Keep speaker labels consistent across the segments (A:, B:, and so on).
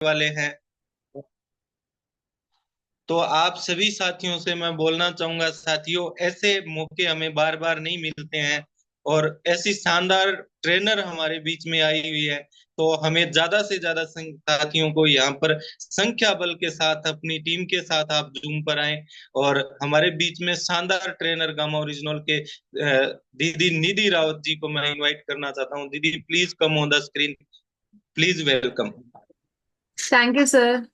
A: वाले हैं। तो आप सभी साथियों से मैं बोलना चाहूंगा, साथियों ऐसे मौके हमें बार बार नहीं मिलते हैं, और ऐसी शानदार ट्रेनर हमारे बीच में आई हुई है। तो हमें ज्यादा से ज्यादा साथियों को यहाँ पर संख्या बल के साथ अपनी टीम के साथ आप जूम पर आए, और हमारे बीच में शानदार ट्रेनर गामा ओरिजिनल के दीदी निधि रावत जी को मैं इनवाइट करना चाहता हूँ। दीदी please come on the screen, please welcome.
B: Thank you sir.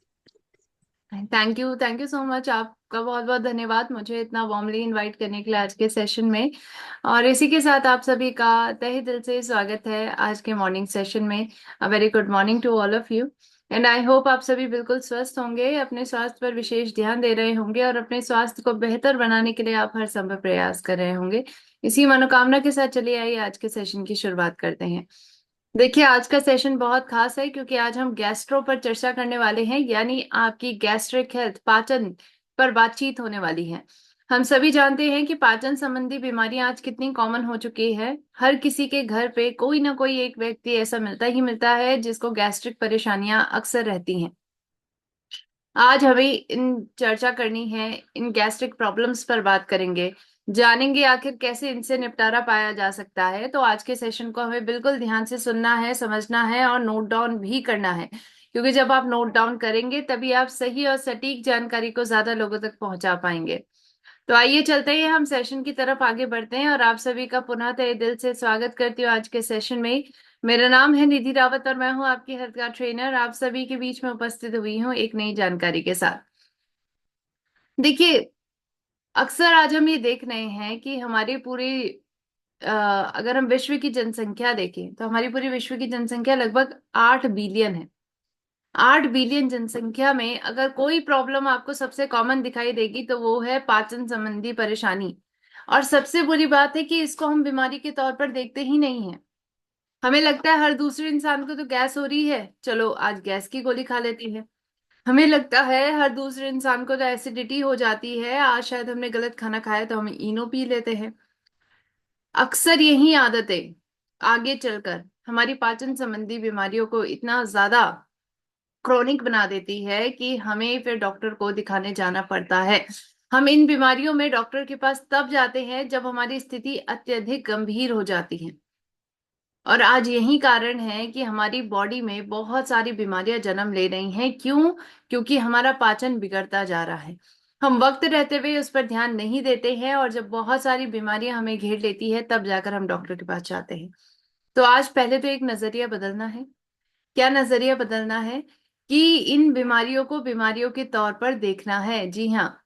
B: Thank you so much. आपका बहुत बहुत धन्यवाद मुझे इतना वार्मली इनवाइट करने के लिए आज के सेशन में। और इसी के साथ आप सभी का तहे दिल से स्वागत है आज के मॉर्निंग सेशन में। A very good morning to all of you. And I hope आप सभी बिल्कुल स्वस्थ होंगे, अपने स्वास्थ्य पर विशेष ध्यान दे रहे होंगे और अपने स्वास्थ्य को बेहतर बनाने के लिए आप हर संभव प्रयास कर रहे होंगे। इसी मनोकामना के साथ चलिए आइए आज के सेशन की शुरुआत करते हैं। देखिए आज का सेशन बहुत खास है क्योंकि आज हम गैस्ट्रो पर चर्चा करने वाले हैं, यानी आपकी गैस्ट्रिक हेल्थ, पाचन पर बातचीत होने वाली है। हम सभी जानते हैं कि पाचन संबंधी बीमारियां आज कितनी कॉमन हो चुकी है। हर किसी के घर पे कोई ना कोई एक व्यक्ति ऐसा मिलता ही मिलता है जिसको गैस्ट्रिक परेशानियां अक्सर रहती हैं। आज हमें इन चर्चा करनी है, इन गैस्ट्रिक प्रॉब्लम्स पर बात करेंगे, जानेंगे आखिर कैसे इनसे निपटारा पाया जा सकता है। तो आज के सेशन को हमें बिल्कुल ध्यान से सुनना है, समझना है और नोट डाउन भी करना है, क्योंकि जब आप नोट डाउन करेंगे तभी आप सही और सटीक जानकारी को ज्यादा लोगों तक पहुंचा पाएंगे। तो आइए चलते हैं, हम सेशन की तरफ आगे बढ़ते हैं और आप सभी का पुनः तहे दिल से स्वागत करती हूँ आज के सेशन में। मेरा नाम है निधि रावत और मैं हूँ आपकी हेल्थ का ट्रेनर। आप सभी के बीच में उपस्थित हुई हूँ एक नई जानकारी के साथ। देखिए, अक्सर आज हम ये देख रहे हैं कि हमारी पूरी अगर हम विश्व की जनसंख्या देखें तो हमारी पूरी विश्व की जनसंख्या लगभग 8 बिलियन है। 8 बिलियन जनसंख्या में अगर कोई प्रॉब्लम आपको सबसे कॉमन दिखाई देगी तो वो है पाचन संबंधी परेशानी। और सबसे बुरी बात है कि इसको हम बीमारी के तौर पर देखते ही नहीं है। हमें लगता है हर दूसरे इंसान को तो गैस हो रही है, चलो आज गैस की गोली खा लेती है। हमें लगता है हर दूसरे इंसान को तो एसिडिटी हो जाती है, आज शायद हमने गलत खाना खाया तो हम इनो पी लेते हैं। अक्सर यही आदतें आगे चलकर हमारी पाचन संबंधी बीमारियों को इतना ज्यादा क्रोनिक बना देती है कि हमें फिर डॉक्टर को दिखाने जाना पड़ता है। हम इन बीमारियों में डॉक्टर के पास तब जाते हैं जब हमारी स्थिति अत्यधिक गंभीर हो जाती है। और आज यही कारण है कि हमारी बॉडी में बहुत सारी बीमारियां जन्म ले रही हैं। क्यों? क्योंकि हमारा पाचन बिगड़ता जा रहा है। हम वक्त रहते हुए उस पर ध्यान नहीं देते हैं और जब बहुत सारी बीमारियां हमें घेर लेती है तब जाकर हम डॉक्टर के पास जाते हैं। तो आज पहले तो एक नजरिया बदलना है। क्या नजरिया बदलना है? कि इन बीमारियों को बीमारियों के तौर पर देखना है। जी हाँ,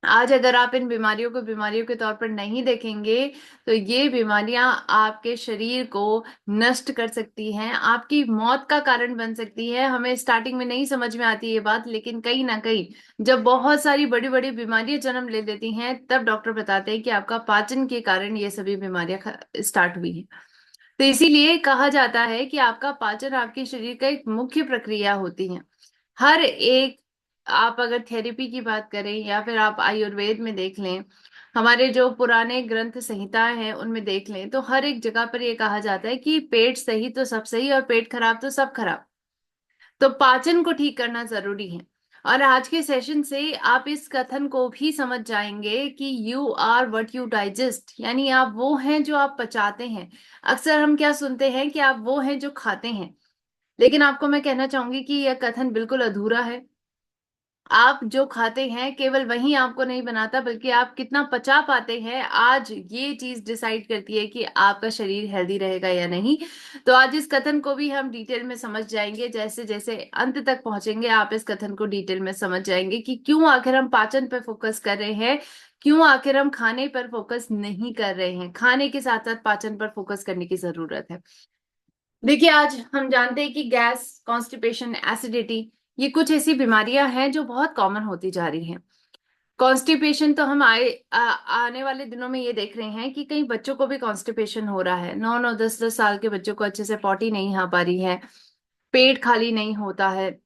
B: आज अगर आप इन बीमारियों को बीमारियों के तौर पर नहीं देखेंगे तो ये बीमारियां आपके शरीर को नष्ट कर सकती हैं, आपकी मौत का कारण बन सकती है। हमें स्टार्टिंग में नहीं समझ में आती ये बात, लेकिन कहीं ना कहीं जब बहुत सारी बड़ी बड़ी बीमारियां जन्म ले लेती हैं तब डॉक्टर बताते हैं कि आपका पाचन के कारण ये सभी बीमारियां स्टार्ट हुई हैं। तो इसीलिए कहा जाता है कि आपका पाचन आपके शरीर का एक मुख्य प्रक्रिया होती है। हर एक, आप अगर थेरेपी की बात करें या फिर आप आयुर्वेद में देख लें, हमारे जो पुराने ग्रंथ संहिताएं हैं उनमें देख लें, तो हर एक जगह पर ये कहा जाता है कि पेट सही तो सब सही और पेट खराब तो सब खराब। तो पाचन को ठीक करना जरूरी है। और आज के सेशन से आप इस कथन को भी समझ जाएंगे कि you are what you digest, यानी आप वो हैं जो आप पचाते हैं। अक्सर हम क्या सुनते हैं कि आप वो हैं जो खाते हैं, लेकिन आपको मैं कहना चाहूंगी कि यह कथन बिल्कुल अधूरा है। आप जो खाते हैं केवल वही आपको नहीं बनाता, बल्कि आप कितना पचा पाते हैं आज ये चीज डिसाइड करती है कि आपका शरीर हेल्दी रहेगा या नहीं। तो आज इस कथन को भी हम डिटेल में समझ जाएंगे। जैसे जैसे अंत तक पहुंचेंगे आप इस कथन को डिटेल में समझ जाएंगे कि क्यों आखिर हम पाचन पर फोकस कर रहे हैं, क्यों आखिर हम खाने पर फोकस नहीं कर रहे हैं। खाने के साथ साथ पाचन पर फोकस करने की जरूरत है। देखिए, आज हम जानते हैं कि गैस, कॉन्स्टिपेशन, एसिडिटी, ये कुछ ऐसी बीमारियां हैं जो बहुत कॉमन होती जा रही हैं। कॉन्स्टिपेशन तो हम आने वाले दिनों में ये देख रहे हैं कि कई बच्चों को भी कॉन्स्टिपेशन हो रहा है। 9 9 10 10 साल के बच्चों को अच्छे से पॉटी नहीं आ पा रही है, पेट खाली नहीं होता है,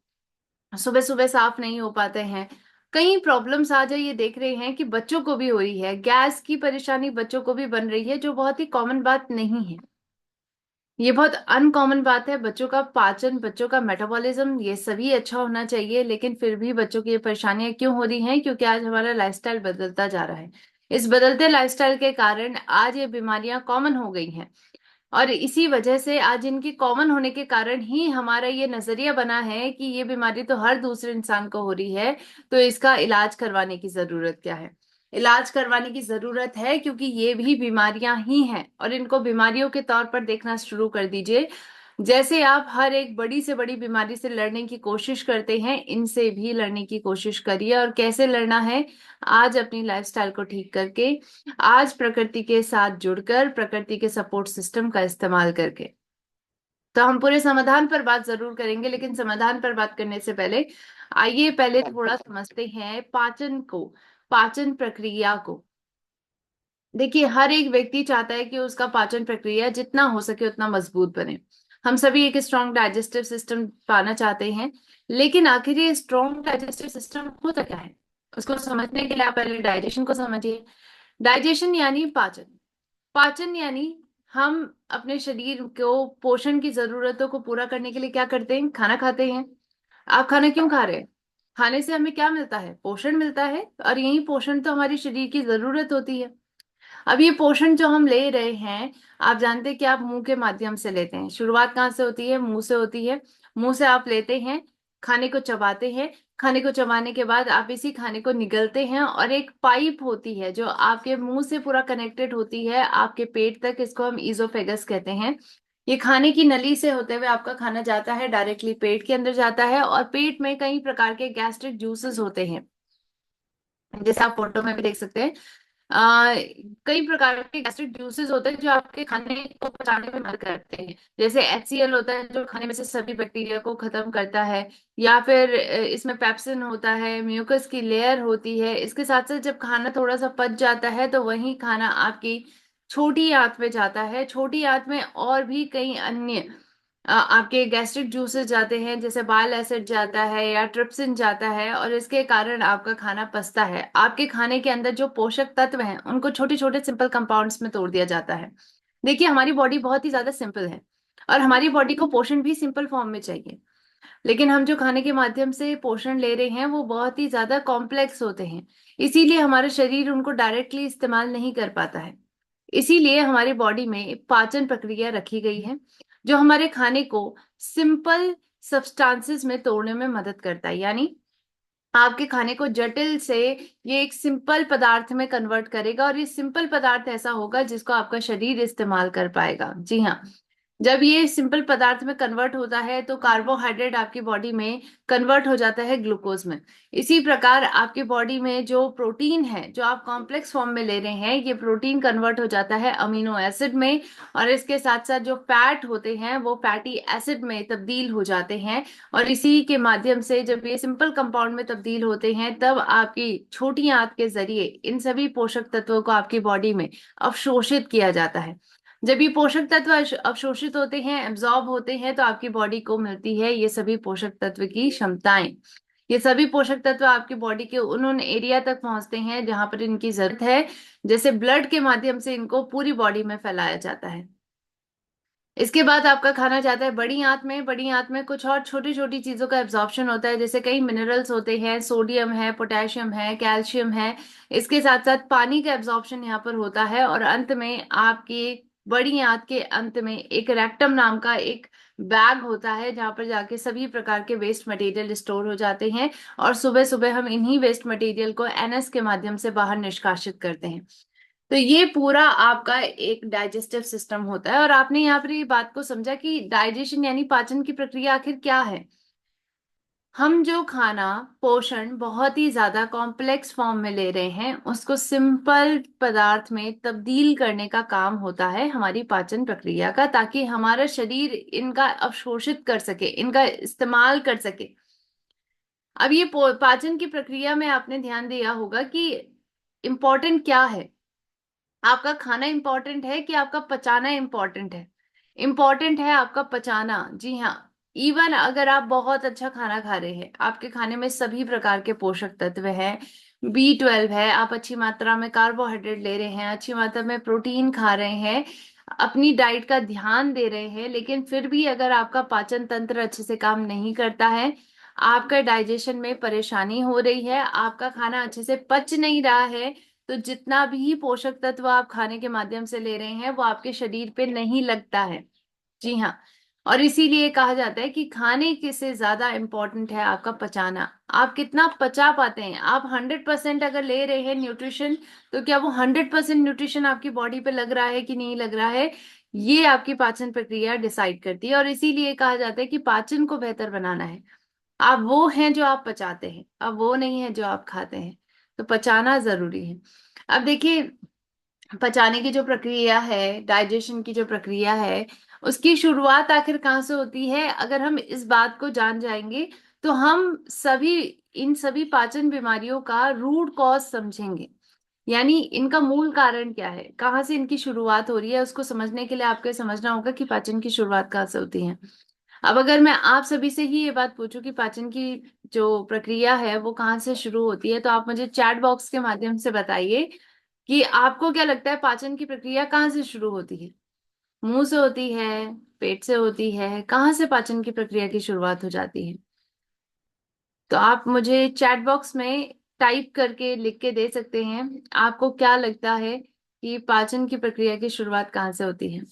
B: सुबह सुबह साफ नहीं हो पाते हैं। कई प्रॉब्लम्स आज ये देख रहे हैं कि बच्चों को भी हो रही है, गैस की परेशानी बच्चों को भी बन रही है, जो बहुत ही कॉमन बात नहीं है। ये बहुत अनकॉमन बात है। बच्चों का पाचन, बच्चों का मेटाबॉलिज्म, ये सभी अच्छा होना चाहिए, लेकिन फिर भी बच्चों की ये परेशानियां क्यों हो रही हैं? क्योंकि आज हमारा लाइफस्टाइल बदलता जा रहा है। इस बदलते लाइफस्टाइल के कारण आज ये बीमारियां कॉमन हो गई हैं। और इसी वजह से आज इनकी कॉमन होने के कारण ही हमारा ये नजरिया बना है कि ये बीमारी तो हर दूसरे इंसान को हो रही है, तो इसका इलाज करवाने की जरूरत क्या है? इलाज करवाने की जरूरत है, क्योंकि ये भी बीमारियां ही हैं, और इनको बीमारियों के तौर पर देखना शुरू कर दीजिए। जैसे आप हर एक बड़ी से बड़ी बीमारी से लड़ने की कोशिश करते हैं, इनसे भी लड़ने की कोशिश करिए। और कैसे लड़ना है? आज अपनी लाइफस्टाइल को ठीक करके, आज प्रकृति के साथ जुड़कर, प्रकृति के सपोर्ट सिस्टम का इस्तेमाल करके। तो हम पूरे समाधान पर बात जरूर करेंगे, लेकिन समाधान पर बात करने से पहले आइए पहले थोड़ा समझते हैं पाचन को, पाचन प्रक्रिया को। देखिए, हर एक व्यक्ति चाहता है कि उसका पाचन प्रक्रिया जितना हो सके उतना मजबूत बने। हम सभी एक स्ट्रॉन्ग डाइजेस्टिव सिस्टम पाना चाहते हैं। लेकिन आखिर ये स्ट्रॉन्ग डाइजेस्टिव सिस्टम होता क्या है? उसको समझने के लिए आप पहले डाइजेशन को समझिए। डाइजेशन यानी पाचन। पाचन यानी हम अपने शरीर को पोषण की जरूरतों को पूरा करने के लिए क्या करते हैं? खाना खाते हैं। आप खाना क्यों खा रहे हैं? खाने से हमें क्या मिलता है? पोषण मिलता है। और यही पोषण तो हमारी शरीर की जरूरत होती है। अब ये पोषण जो हम ले रहे हैं, आप जानते हैं कि आप मुंह के माध्यम से लेते हैं। शुरुआत कहाँ से होती है? मुंह से होती है। मुंह से आप लेते हैं, खाने को चबाते हैं। खाने को चबाने के बाद आप इसी खाने को निगलते हैं, और एक पाइप होती है जो आपके मुंह से पूरा कनेक्टेड होती है आपके पेट तक। इसको हम ईजोफेगस कहते हैं। ये खाने की नली से होते हुए आपका खाना जाता है, डायरेक्टली पेट के अंदर जाता है। और पेट में कई प्रकार के गैस्ट्रिक जूसेस होते हैं, जैसे आप फोटो में भी देख सकते हैं। कई प्रकार के गैस्ट्रिक जूसेस होते हैं जो आपके खाने को पचाने में मदद करते हैं। जैसे HCl होता है जो खाने में से सभी बैक्टीरिया को खत्म करता है। या फिर इसमें पेप्सिन होता है, म्यूकस की लेयर होती है। इसके साथ साथ जब खाना थोड़ा सा पच जाता है तो वही खाना आपकी छोटी आंत में जाता है। छोटी आंत में और भी कई अन्य आपके गैस्ट्रिक जूसेस जाते हैं, जैसे बाइल एसिड जाता है या ट्रिप्सिन जाता है, और इसके कारण आपका खाना पचता है। आपके खाने के अंदर जो पोषक तत्व हैं उनको छोटे छोटे सिंपल कंपाउंड्स में तोड़ दिया जाता है। देखिए, हमारी बॉडी बहुत ही ज्यादा सिंपल है, और हमारी बॉडी को पोषण भी सिंपल फॉर्म में चाहिए। लेकिन हम जो खाने के माध्यम से पोषण ले रहे हैं वो बहुत ही ज्यादा कॉम्प्लेक्स होते हैं। इसीलिए हमारा शरीर उनको डायरेक्टली इस्तेमाल नहीं कर पाता है। इसीलिए हमारी बॉडी में पाचन प्रक्रिया रखी गई है, जो हमारे खाने को सिंपल सब्सटेंसेस में तोड़ने में मदद करता है। यानी आपके खाने को जटिल से ये एक सिंपल पदार्थ में कन्वर्ट करेगा, और ये सिंपल पदार्थ ऐसा होगा जिसको आपका शरीर इस्तेमाल कर पाएगा। जी हाँ। जब ये सिंपल पदार्थ में कन्वर्ट होता है तो कार्बोहाइड्रेट आपकी बॉडी में कन्वर्ट हो जाता है ग्लूकोज में। इसी प्रकार आपकी बॉडी में जो प्रोटीन है जो आप कॉम्प्लेक्स फॉर्म में ले रहे हैं, ये प्रोटीन कन्वर्ट हो जाता है अमीनो एसिड में। और इसके साथ साथ जो फैट होते हैं वो फैटी एसिड में तब्दील हो जाते हैं। और इसी के माध्यम से जब ये सिंपल कंपाउंड में तब्दील होते हैं, तब आपकी छोटी आंत के जरिए इन सभी पोषक तत्वों को आपकी बॉडी में अवशोषित किया जाता है। जब ये पोषक तत्व अवशोषित होते हैं, एब्जॉर्ब होते हैं, तो आपकी बॉडी को मिलती है ये सभी पोषक तत्व की क्षमताएं। ये सभी पोषक तत्व आपकी बॉडी के उन उन एरिया तक पहुंचते हैं जहां पर इनकी जरूरत है। जैसे ब्लड के माध्यम से इनको पूरी बॉडी में फैलाया जाता है। इसके बाद आपका खाना जाता है बड़ी आंत में। बड़ी आंत में कुछ और छोटी छोटी चीजों का एब्जॉर्प्शन होता है, जैसे कई मिनरल्स होते हैं, सोडियम है, पोटेशियम है, कैल्शियम है। इसके साथ साथ पानी का एब्जॉर्प्शन यहाँ पर होता है। और अंत में आपकी बड़ी आंत के अंत में एक रेक्टम नाम का एक बैग होता है, जहां पर जाके सभी प्रकार के वेस्ट मटेरियल स्टोर हो जाते हैं। और सुबह सुबह हम इन्हीं वेस्ट मटेरियल को एनएस के माध्यम से बाहर निष्कासित करते हैं। तो ये पूरा आपका एक डाइजेस्टिव सिस्टम होता है। और आपने यहाँ पर ये बात को समझा कि डाइजेशन यानी पाचन की प्रक्रिया आखिर क्या है। हम जो खाना पोषण बहुत ही ज्यादा कॉम्प्लेक्स फॉर्म में ले रहे हैं, उसको सिंपल पदार्थ में तब्दील करने का काम होता है हमारी पाचन प्रक्रिया का, ताकि हमारा शरीर इनका अवशोषित कर सके, इनका इस्तेमाल कर सके। अब ये पाचन की प्रक्रिया में आपने ध्यान दिया होगा कि इम्पोर्टेंट क्या है। आपका खाना इंपॉर्टेंट है कि आपका पचाना इंपॉर्टेंट है? इंपॉर्टेंट है आपका पचाना, जी हाँ। इवन अगर आप बहुत अच्छा खाना खा रहे हैं, आपके खाने में सभी प्रकार के पोषक तत्व हैं, B12 है, आप अच्छी मात्रा में कार्बोहाइड्रेट ले रहे हैं, अच्छी मात्रा में प्रोटीन खा रहे हैं, अपनी डाइट का ध्यान दे रहे हैं, लेकिन फिर भी अगर आपका पाचन तंत्र अच्छे से काम नहीं करता है, आपका डाइजेशन में परेशानी हो रही है, आपका खाना अच्छे से पच नहीं रहा है, तो जितना भी पोषक तत्व आप खाने के माध्यम से ले रहे हैं वो आपके शरीर पे नहीं लगता है। जी हाँ। और इसीलिए कहा जाता है कि खाने के से ज्यादा इम्पोर्टेंट है आपका पचाना। आप कितना पचा पाते हैं। आप 100% अगर ले रहे हैं न्यूट्रिशन, तो क्या वो 100% न्यूट्रिशन आपकी बॉडी पे लग रहा है कि नहीं लग रहा है, ये आपकी पाचन प्रक्रिया डिसाइड करती है। और इसीलिए कहा जाता है कि पाचन को बेहतर बनाना है। आप वो हैं जो आप पचाते हैं, अब वो नहीं है जो आप खाते हैं। तो पचाना जरूरी है। अब देखिए, पचाने की जो प्रक्रिया है, डाइजेशन की जो प्रक्रिया है, उसकी शुरुआत आखिर कहाँ से होती है, अगर हम इस बात को जान जाएंगे तो हम सभी इन सभी पाचन बीमारियों का रूट कॉज समझेंगे। यानी इनका मूल कारण क्या है, कहाँ से इनकी शुरुआत हो रही है, उसको समझने के लिए आपको ये समझना होगा कि पाचन की शुरुआत कहाँ से होती है। अब अगर मैं आप सभी से ही ये बात पूछूं कि पाचन की जो प्रक्रिया है वो कहाँ से शुरू होती है, तो आप मुझे चैट बॉक्स के माध्यम से बताइए कि आपको क्या लगता है पाचन की प्रक्रिया कहाँ से शुरू होती है। मुंह से होती है, पेट से होती है, कहाँ से पाचन की प्रक्रिया की शुरुआत हो जाती है। तो आप मुझे चैट बॉक्स में टाइप करके लिख के दे सकते हैं, आपको क्या लगता है कि पाचन की प्रक्रिया की शुरुआत कहाँ से होती है।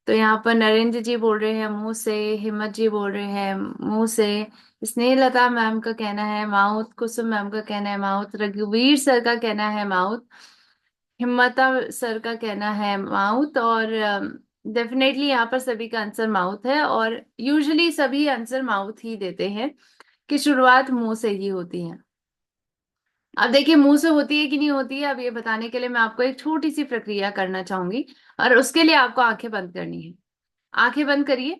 B: तो यहाँ पर नरेंद्र जी बोल रहे हैं मुंह से, हिम्मत जी बोल रहे हैं मुंह से, स्नेहलता मैम का कहना है माउथ, कुसुम मैम का कहना है माउथ, रघुवीर सर का कहना है माउथ, हिम्मता सर का कहना है माउथ, और डेफिनेटली यहाँ पर सभी का आंसर माउथ है। और यूजुअली सभी आंसर माउथ ही देते हैं कि शुरुआत मुंह से ही होती है। अब देखिए, मुंह से होती है कि नहीं होती है, अब ये बताने के लिए मैं आपको एक छोटी सी प्रक्रिया करना चाहूंगी, और उसके लिए आपको आंखें बंद करनी है। आंखें बंद करिए,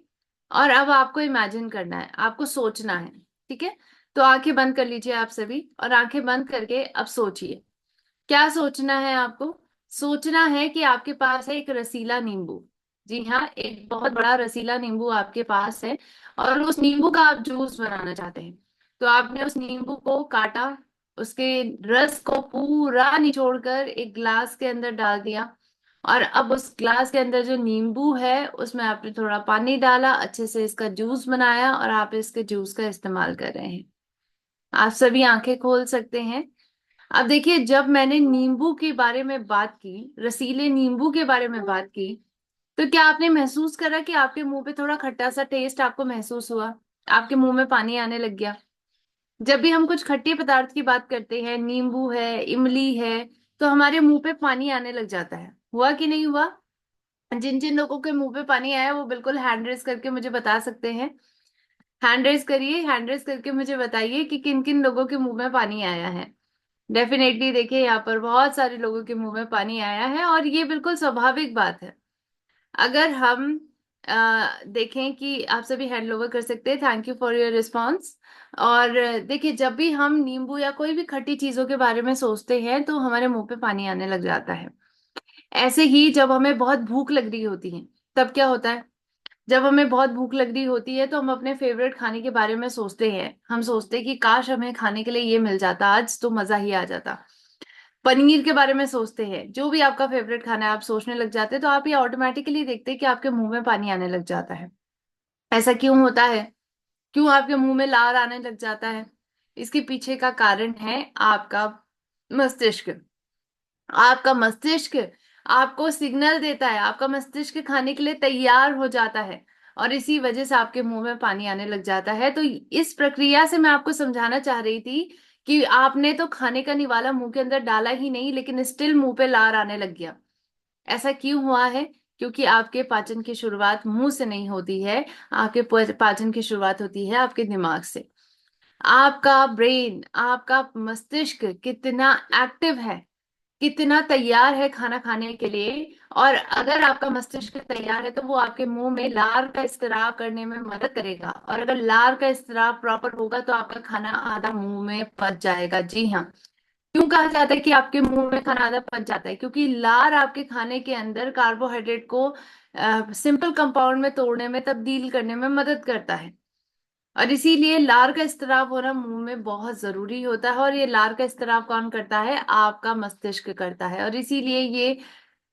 B: और अब आपको इमेजिन करना है, आपको सोचना है। ठीक है, तो आंखें बंद कर लीजिए आप सभी, और आंखें बंद करके अब सोचिए। क्या सोचना है आपको। सोचना है कि आपके पास है एक रसीला नींबू। जी हाँ, एक बहुत बड़ा रसीला नींबू आपके पास है, और उस नींबू का आप जूस बनाना चाहते हैं। तो आपने उस नींबू को काटा, उसके रस को पूरा निचोड़कर एक ग्लास के अंदर डाल दिया, और अब उस ग्लास के अंदर जो नींबू है उसमें आपने थोड़ा पानी डाला, अच्छे से इसका जूस बनाया, और आप इसके जूस का इस्तेमाल कर रहे हैं। आप सभी आंखें खोल सकते हैं। अब देखिए, जब मैंने नींबू के बारे में बात की, रसीले नींबू के बारे में बात की, तो क्या आपने महसूस करा कि आपके मुंह पे थोड़ा खट्टा सा टेस्ट आपको महसूस हुआ, आपके मुंह में पानी आने लग गया। जब भी हम कुछ खट्टे पदार्थ की बात करते हैं, नींबू है, इमली है, तो हमारे मुंह पे पानी आने लग जाता है। हुआ कि नहीं हुआ। जिन जिन लोगों के मुंह पे पानी आया वो बिल्कुल हैंड रेस करके मुझे बता सकते हैं। हैंड रेस करिए, हैंड रेस करके मुझे बताइए कि किन किन लोगों के मुंह में पानी आया है। डेफिनेटली देखिए, यहाँ पर बहुत सारे लोगों के मुंह में पानी आया है, और ये बिल्कुल स्वाभाविक बात है। अगर हम देखें कि आप सभी हैंड ओवर कर सकते हैं, thank you for your response. और देखिए, जब भी हम नींबू या कोई भी खट्टी चीजों के बारे में सोचते हैं तो हमारे मुंह पे पानी आने लग जाता है। ऐसे ही जब हमें बहुत भूख लग रही होती है, तब क्या होता है। जब हमें बहुत भूख लग रही होती है तो हम अपने फेवरेट खाने के बारे में सोचते हैं, हम सोचते हैं कि काश हमें खाने के लिए ये मिल जाता, आज तो मजा ही आ जाता। पनीर के बारे में सोचते हैं, जो भी आपका फेवरेट खाना है आप सोचने लग जाते हैं, तो आप ये ऑटोमेटिकली देखते हैं कि आपके मुंह में पानी आने लग जाता है। ऐसा क्यों होता है, क्यों आपके मुंह में लार आने लग जाता है। इसके पीछे का कारण है आपका मस्तिष्क। आपका मस्तिष्क आपको सिग्नल देता है, आपका मस्तिष्क खाने के लिए तैयार हो जाता है, और इसी वजह से आपके मुंह में पानी आने लग जाता है। तो इस प्रक्रिया से मैं आपको समझाना चाह रही थी कि आपने तो खाने का निवाला मुंह के अंदर डाला ही नहीं, लेकिन स्टिल मुंह पे लार आने लग गया। ऐसा क्यों हुआ है, क्योंकि आपके पाचन की शुरुआत मुंह से नहीं होती है, आपके पाचन की शुरुआत होती है आपके दिमाग से। आपका ब्रेन, आपका मस्तिष्क कितना एक्टिव है, कितना तैयार है खाना खाने के लिए। और अगर आपका मस्तिष्क तैयार है तो वो आपके मुंह में लार का स्त्राव करने में मदद करेगा, और अगर लार का स्त्राव प्रॉपर होगा तो आपका खाना आधा मुंह में पच जाएगा। जी हाँ। क्यों कहा जाता है कि आपके मुंह में खाना आधा पच जाता है, क्योंकि लार आपके खाने के अंदर कार्बोहाइड्रेट को सिंपल कंपाउंड में तोड़ने में, तब्दील करने में मदद करता है। और इसीलिए लार का स्त्राव होना मुंह में बहुत जरूरी होता है, और ये लार का स्त्राव कौन करता है, आपका मस्तिष्क करता है। और इसीलिए ये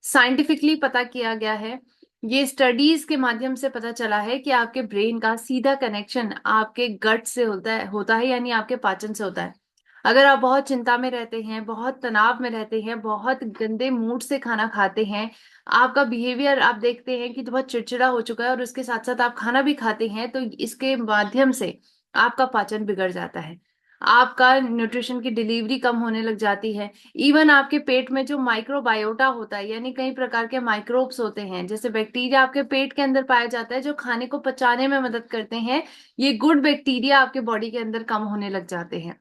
B: साइंटिफिकली पता किया गया है, ये स्टडीज के माध्यम से पता चला है कि आपके ब्रेन का सीधा कनेक्शन आपके गट से होता है, यानी आपके पाचन से होता है। अगर आप बहुत चिंता में रहते हैं, बहुत तनाव में रहते हैं, बहुत गंदे मूड से खाना खाते हैं, आपका बिहेवियर आप देखते हैं कि तो बहुत चिड़चिड़ा हो चुका है, और उसके साथ साथ आप खाना भी खाते हैं, तो इसके माध्यम से आपका पाचन बिगड़ जाता है, आपका न्यूट्रिशन की डिलीवरी कम होने लग जाती है। इवन आपके पेट में जो माइक्रोबायोटा होता है, यानी कई प्रकार के माइक्रोब्स होते हैं, जैसे बैक्टीरिया आपके पेट के अंदर पाया जाता है जो खाने को पचाने में मदद करते हैं, ये गुड बैक्टीरिया आपके बॉडी के अंदर कम होने लग जाते हैं।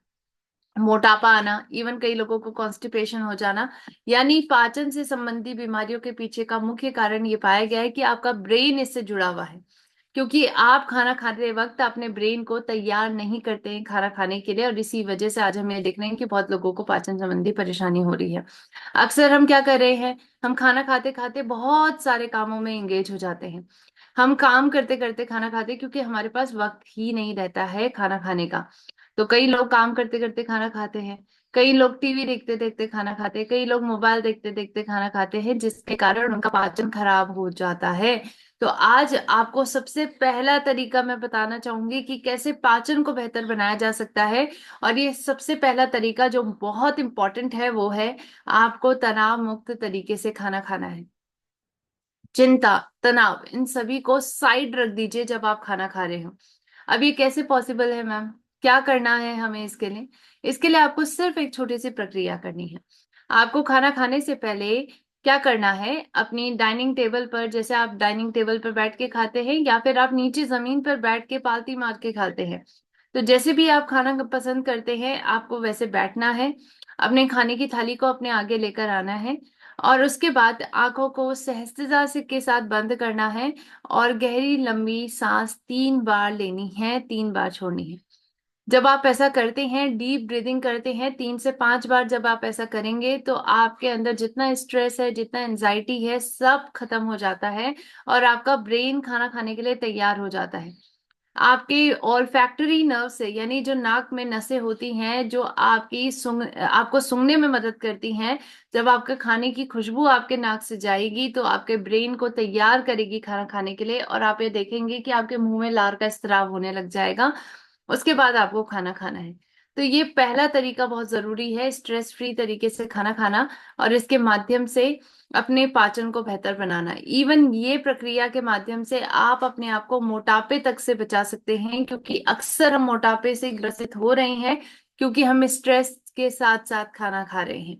B: मोटापा आना, इवन कई लोगों को कॉन्स्टिपेशन हो जाना, यानी पाचन से संबंधी बीमारियों के पीछे का मुख्य कारण ये पाया गया है कि आपका ब्रेन इससे जुड़ा हुआ है, क्योंकि आप खाना खाते वक्त अपने ब्रेन को तैयार नहीं करते हैं खाना खाने के लिए, और इसी वजह से आज हम ये देख रहे हैं कि बहुत लोगों को पाचन संबंधी परेशानी हो रही है। अक्सर हम क्या कर रहे हैं, हम खाना खाते खाते बहुत सारे कामों में एंगेज हो जाते हैं। हम काम करते करते खाना खाते हैं, क्योंकि हमारे पास वक्त ही नहीं रहता है खाना खाने का। तो कई लोग काम करते करते खाना खाते हैं, कई लोग टीवी देखते देखते खाना खाते हैं, कई लोग मोबाइल देखते देखते खाना खाते हैं, जिसके कारण उनका पाचन खराब हो जाता है। तो आज आपको सबसे पहला तरीका मैं बताना चाहूंगी कि कैसे पाचन को बेहतर बनाया जा सकता है। और ये सबसे पहला तरीका जो बहुत इंपॉर्टेंट है वो है, आपको तनाव मुक्त तरीके से खाना खाना है। चिंता, तनाव, इन सभी को साइड रख दीजिए जब आप खाना खा रहे हो। अब ये कैसे पॉसिबल है मैम, क्या करना है हमें इसके लिए? इसके लिए आपको सिर्फ एक छोटी सी प्रक्रिया करनी है। आपको खाना खाने से पहले क्या करना है, अपनी डाइनिंग टेबल पर, जैसे आप डाइनिंग टेबल पर बैठ के खाते हैं या फिर आप नीचे जमीन पर बैठ के पालती मार के खाते हैं, तो जैसे भी आप खाना पसंद करते हैं आपको वैसे बैठना है। अपने खाने की थाली को अपने आगे लेकर आना है, और उसके बाद आंखों को सहजता से के साथ बंद करना है, और गहरी लंबी सांस 3 बार लेनी है, 3 बार छोड़नी है। जब आप ऐसा करते हैं, डीप ब्रीदिंग करते हैं 3 से 5 बार, जब आप ऐसा करेंगे तो आपके अंदर जितना स्ट्रेस है, जितना एंजाइटी है, सब खत्म हो जाता है, और आपका ब्रेन खाना खाने के लिए तैयार हो जाता है। आपके ऑल्फैक्टरी नर्व से, यानी जो नाक में नसें होती हैं जो आपको सूंघने में मदद करती हैं, जब आपके खाने की खुशबू आपके नाक से जाएगी तो आपके ब्रेन को तैयार करेगी खाना खाने के लिए, और आप ये देखेंगे कि आपके मुंह में लार का स्राव होने लग जाएगा। उसके बाद आपको खाना खाना है। तो ये पहला तरीका बहुत जरूरी है, स्ट्रेस फ्री तरीके से खाना खाना, और इसके माध्यम से अपने पाचन को बेहतर बनाना। इवन ये प्रक्रिया के माध्यम से आप अपने आप को मोटापे तक से बचा सकते हैं, क्योंकि अक्सर हम मोटापे से ग्रसित हो रहे हैं, क्योंकि हम स्ट्रेस के साथ साथ खाना खा रहे हैं।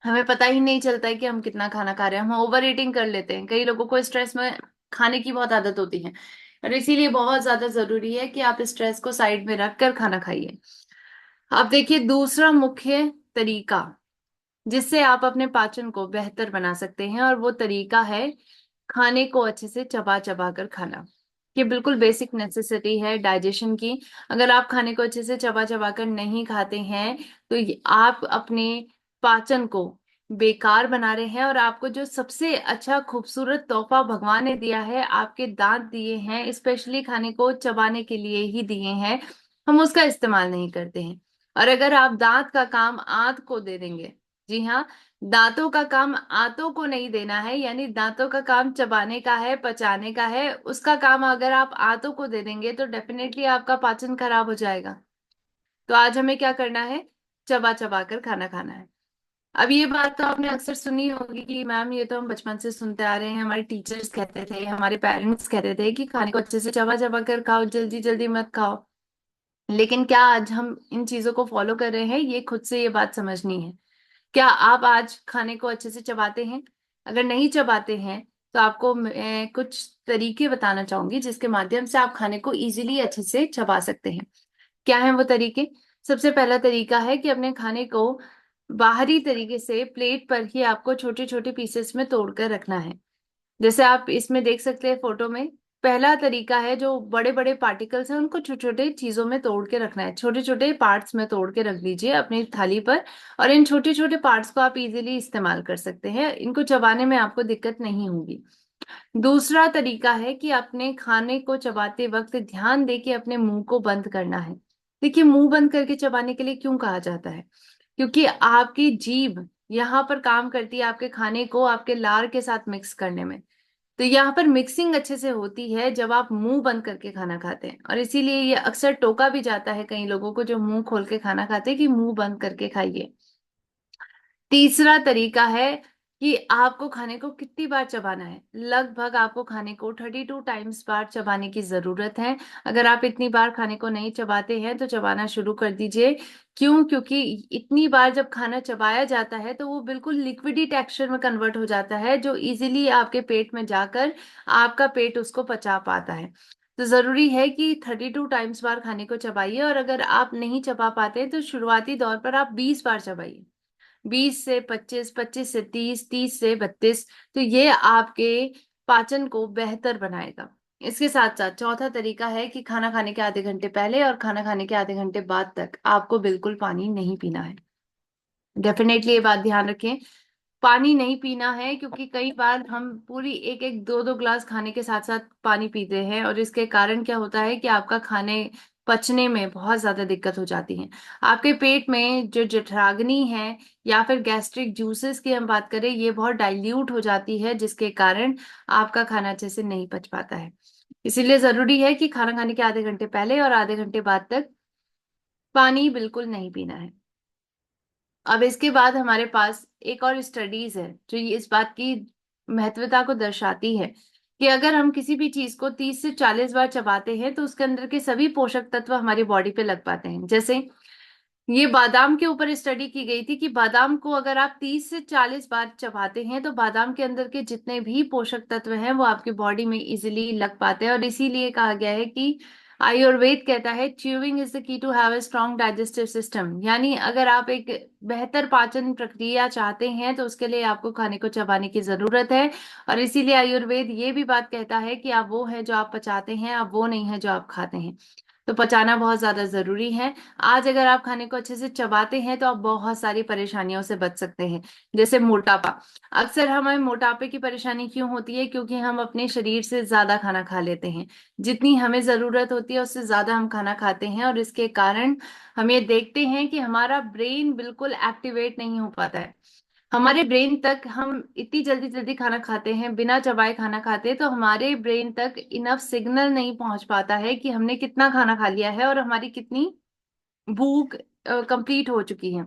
B: हमें पता ही नहीं चलता है कि हम कितना खाना खा रहे हैं, हम ओवर ईटिंग कर लेते हैं। कई लोगों को स्ट्रेस में खाने की बहुत आदत होती है, और इसीलिए बहुत ज्यादा जरूरी है कि आप स्ट्रेस को साइड में रखकर खाना खाइए। अब देखिए दूसरा मुख्य तरीका जिससे आप अपने पाचन को बेहतर बना सकते हैं, और वो तरीका है खाने को अच्छे से चबा चबा कर खाना। ये बिल्कुल बेसिक नेसेसिटी है डाइजेशन की। अगर आप खाने को अच्छे से चबा चबा कर नहीं खाते हैं तो आप अपने पाचन को बेकार बना रहे हैं, और आपको जो सबसे अच्छा खूबसूरत तोहफा भगवान ने दिया है, आपके दांत दिए हैं, स्पेशली खाने को चबाने के लिए ही दिए हैं, हम उसका इस्तेमाल नहीं करते हैं। और अगर आप दांत का काम आंत को दे देंगे, जी हाँ, दांतों का काम आंतों को नहीं देना है, यानी दांतों का काम चबाने का है, पचाने का है, उसका काम अगर आप आंतों को दे देंगे तो डेफिनेटली आपका पाचन खराब हो जाएगा। तो आज हमें क्या करना है, चबा चबा कर खाना खाना है। अब ये बात तो आपने अक्सर सुनी होगी कि मैम ये तो हम बचपन से सुनते आ रहे हैं, हमारे टीचर्स कहते थे, हमारे पेरेंट्स कहते थे कि खाने को अच्छे से चबा चबा कर खाओ, जल्दी जल्दी मत खाओ। लेकिन क्या आज हम इन चीजों को फॉलो कर रहे हैं, ये खुद से ये बात समझनी है। क्या आप आज खाने को अच्छे से चबाते हैं? अगर नहीं चबाते हैं तो आपको मैं कुछ तरीके बताना चाहूंगी जिसके माध्यम से आप खाने को इजीली अच्छे से चबा सकते हैं। क्या है वो तरीके? सबसे पहला तरीका है कि अपने खाने को बाहरी तरीके से प्लेट पर ही आपको छोटे छोटे पीसेस में तोड़कर रखना है। जैसे आप इसमें देख सकते हैं फोटो में, पहला तरीका है जो बड़े बड़े पार्टिकल्स हैं उनको छोटे छोटे चीजों में तोड़ के रखना है, छोटे छोटे पार्ट्स में तोड़ के रख दीजिए अपनी थाली पर, और इन छोटे छोटे पार्ट्स को आप इजीली इस्तेमाल कर सकते हैं, इनको चबाने में आपको दिक्कत नहीं होगी। दूसरा तरीका है कि अपने खाने को चबाते वक्त ध्यान दे के अपने मुंह को बंद करना है। देखिए मुंह बंद करके चबाने के लिए क्यों कहा जाता है, क्योंकि आपकी जीभ यहाँ पर काम करती है आपके खाने को आपके लार के साथ मिक्स करने में। तो यहाँ पर मिक्सिंग अच्छे से होती है जब आप मुंह बंद करके खाना खाते हैं, और इसीलिए ये अक्सर टोका भी जाता है कई लोगों को जो मुंह खोल के खाना खाते हैं कि मुंह बंद करके खाइए। तीसरा तरीका है कि आपको खाने को कितनी बार चबाना है। लगभग आपको खाने को 32 टाइम्स बार चबाने की जरूरत है। अगर आप इतनी बार खाने को नहीं चबाते हैं तो चबाना शुरू कर दीजिए। क्यों? क्योंकि इतनी बार जब खाना चबाया जाता है तो वो बिल्कुल लिक्विडी टेक्सचर में कन्वर्ट हो जाता है, जो इजीली आपके पेट में जाकर आपका पेट उसको पचा पाता है। तो जरूरी है कि 32 टाइम्स बार खाने को चबाइए, और अगर आप नहीं चबा पाते तो शुरुआती दौर पर आप 20 बार चबाइए। 20 से 25, 25 से 30, 30 से 32। तो ये आपके पाचन को बेहतर बनाएगा। इसके साथ साथ चौथा तरीका है कि खाना खाने के आधे घंटे पहले और खाना खाने के आधे घंटे बाद तक आपको बिल्कुल पानी नहीं पीना है। डेफिनेटली ये बात ध्यान रखें, पानी नहीं पीना है, क्योंकि कई बार हम पूरी एक एक दो दो ग्लास खाने के साथ साथ पानी पीते हैं, और इसके कारण क्या होता है कि आपका खाने पचने में बहुत ज्यादा दिक्कत हो जाती है। आपके पेट में जो जठराग्नि है या फिर गैस्ट्रिक जूसेस की हम बात करें, ये बहुत डाइल्यूट हो जाती है, जिसके कारण आपका खाना अच्छे से नहीं पच पाता है। इसीलिए जरूरी है कि खाना खाने के आधे घंटे पहले और आधे घंटे बाद तक पानी बिल्कुल नहीं पीना है। अब इसके बाद हमारे पास एक और स्टडीज है जो ये इस बात की महत्वता को दर्शाती है कि अगर हम किसी भी चीज को 30 से 40 बार चबाते हैं तो उसके अंदर के सभी पोषक तत्व हमारी बॉडी पे लग पाते हैं। जैसे ये बादाम के ऊपर स्टडी की गई थी कि बादाम को अगर आप 30 से 40 बार चबाते हैं तो बादाम के अंदर के जितने भी पोषक तत्व हैं वो आपकी बॉडी में इजिली लग पाते हैं, और इसीलिए कहा गया है कि आयुर्वेद कहता है chewing is the key to have a strong digestive system. यानी अगर आप एक बेहतर पाचन प्रक्रिया चाहते हैं तो उसके लिए आपको खाने को चबाने की जरूरत है। और इसीलिए आयुर्वेद ये भी बात कहता है कि आप वो हैं जो आप पचाते हैं, आप वो नहीं है जो आप खाते हैं। तो पचाना बहुत ज्यादा जरूरी है। आज अगर आप खाने को अच्छे से चबाते हैं तो आप बहुत सारी परेशानियों से बच सकते हैं। जैसे मोटापा। अक्सर हमें मोटापे की परेशानी क्यों होती है? क्योंकि हम अपने शरीर से ज्यादा खाना खा लेते हैं। जितनी हमें जरूरत होती है उससे ज्यादा हम खाना खाते हैं, और इसके कारण हम ये देखते हैं कि हमारा ब्रेन बिल्कुल एक्टिवेट नहीं हो पाता है। हमारे ब्रेन तक हम इतनी जल्दी जल्दी खाना खाते हैं, बिना चबाए खाना खाते हैं, तो हमारे ब्रेन तक इनफ सिग्नल नहीं पहुंच पाता है कि हमने कितना खाना खा लिया है और हमारी कितनी भूख कंप्लीट हो चुकी है,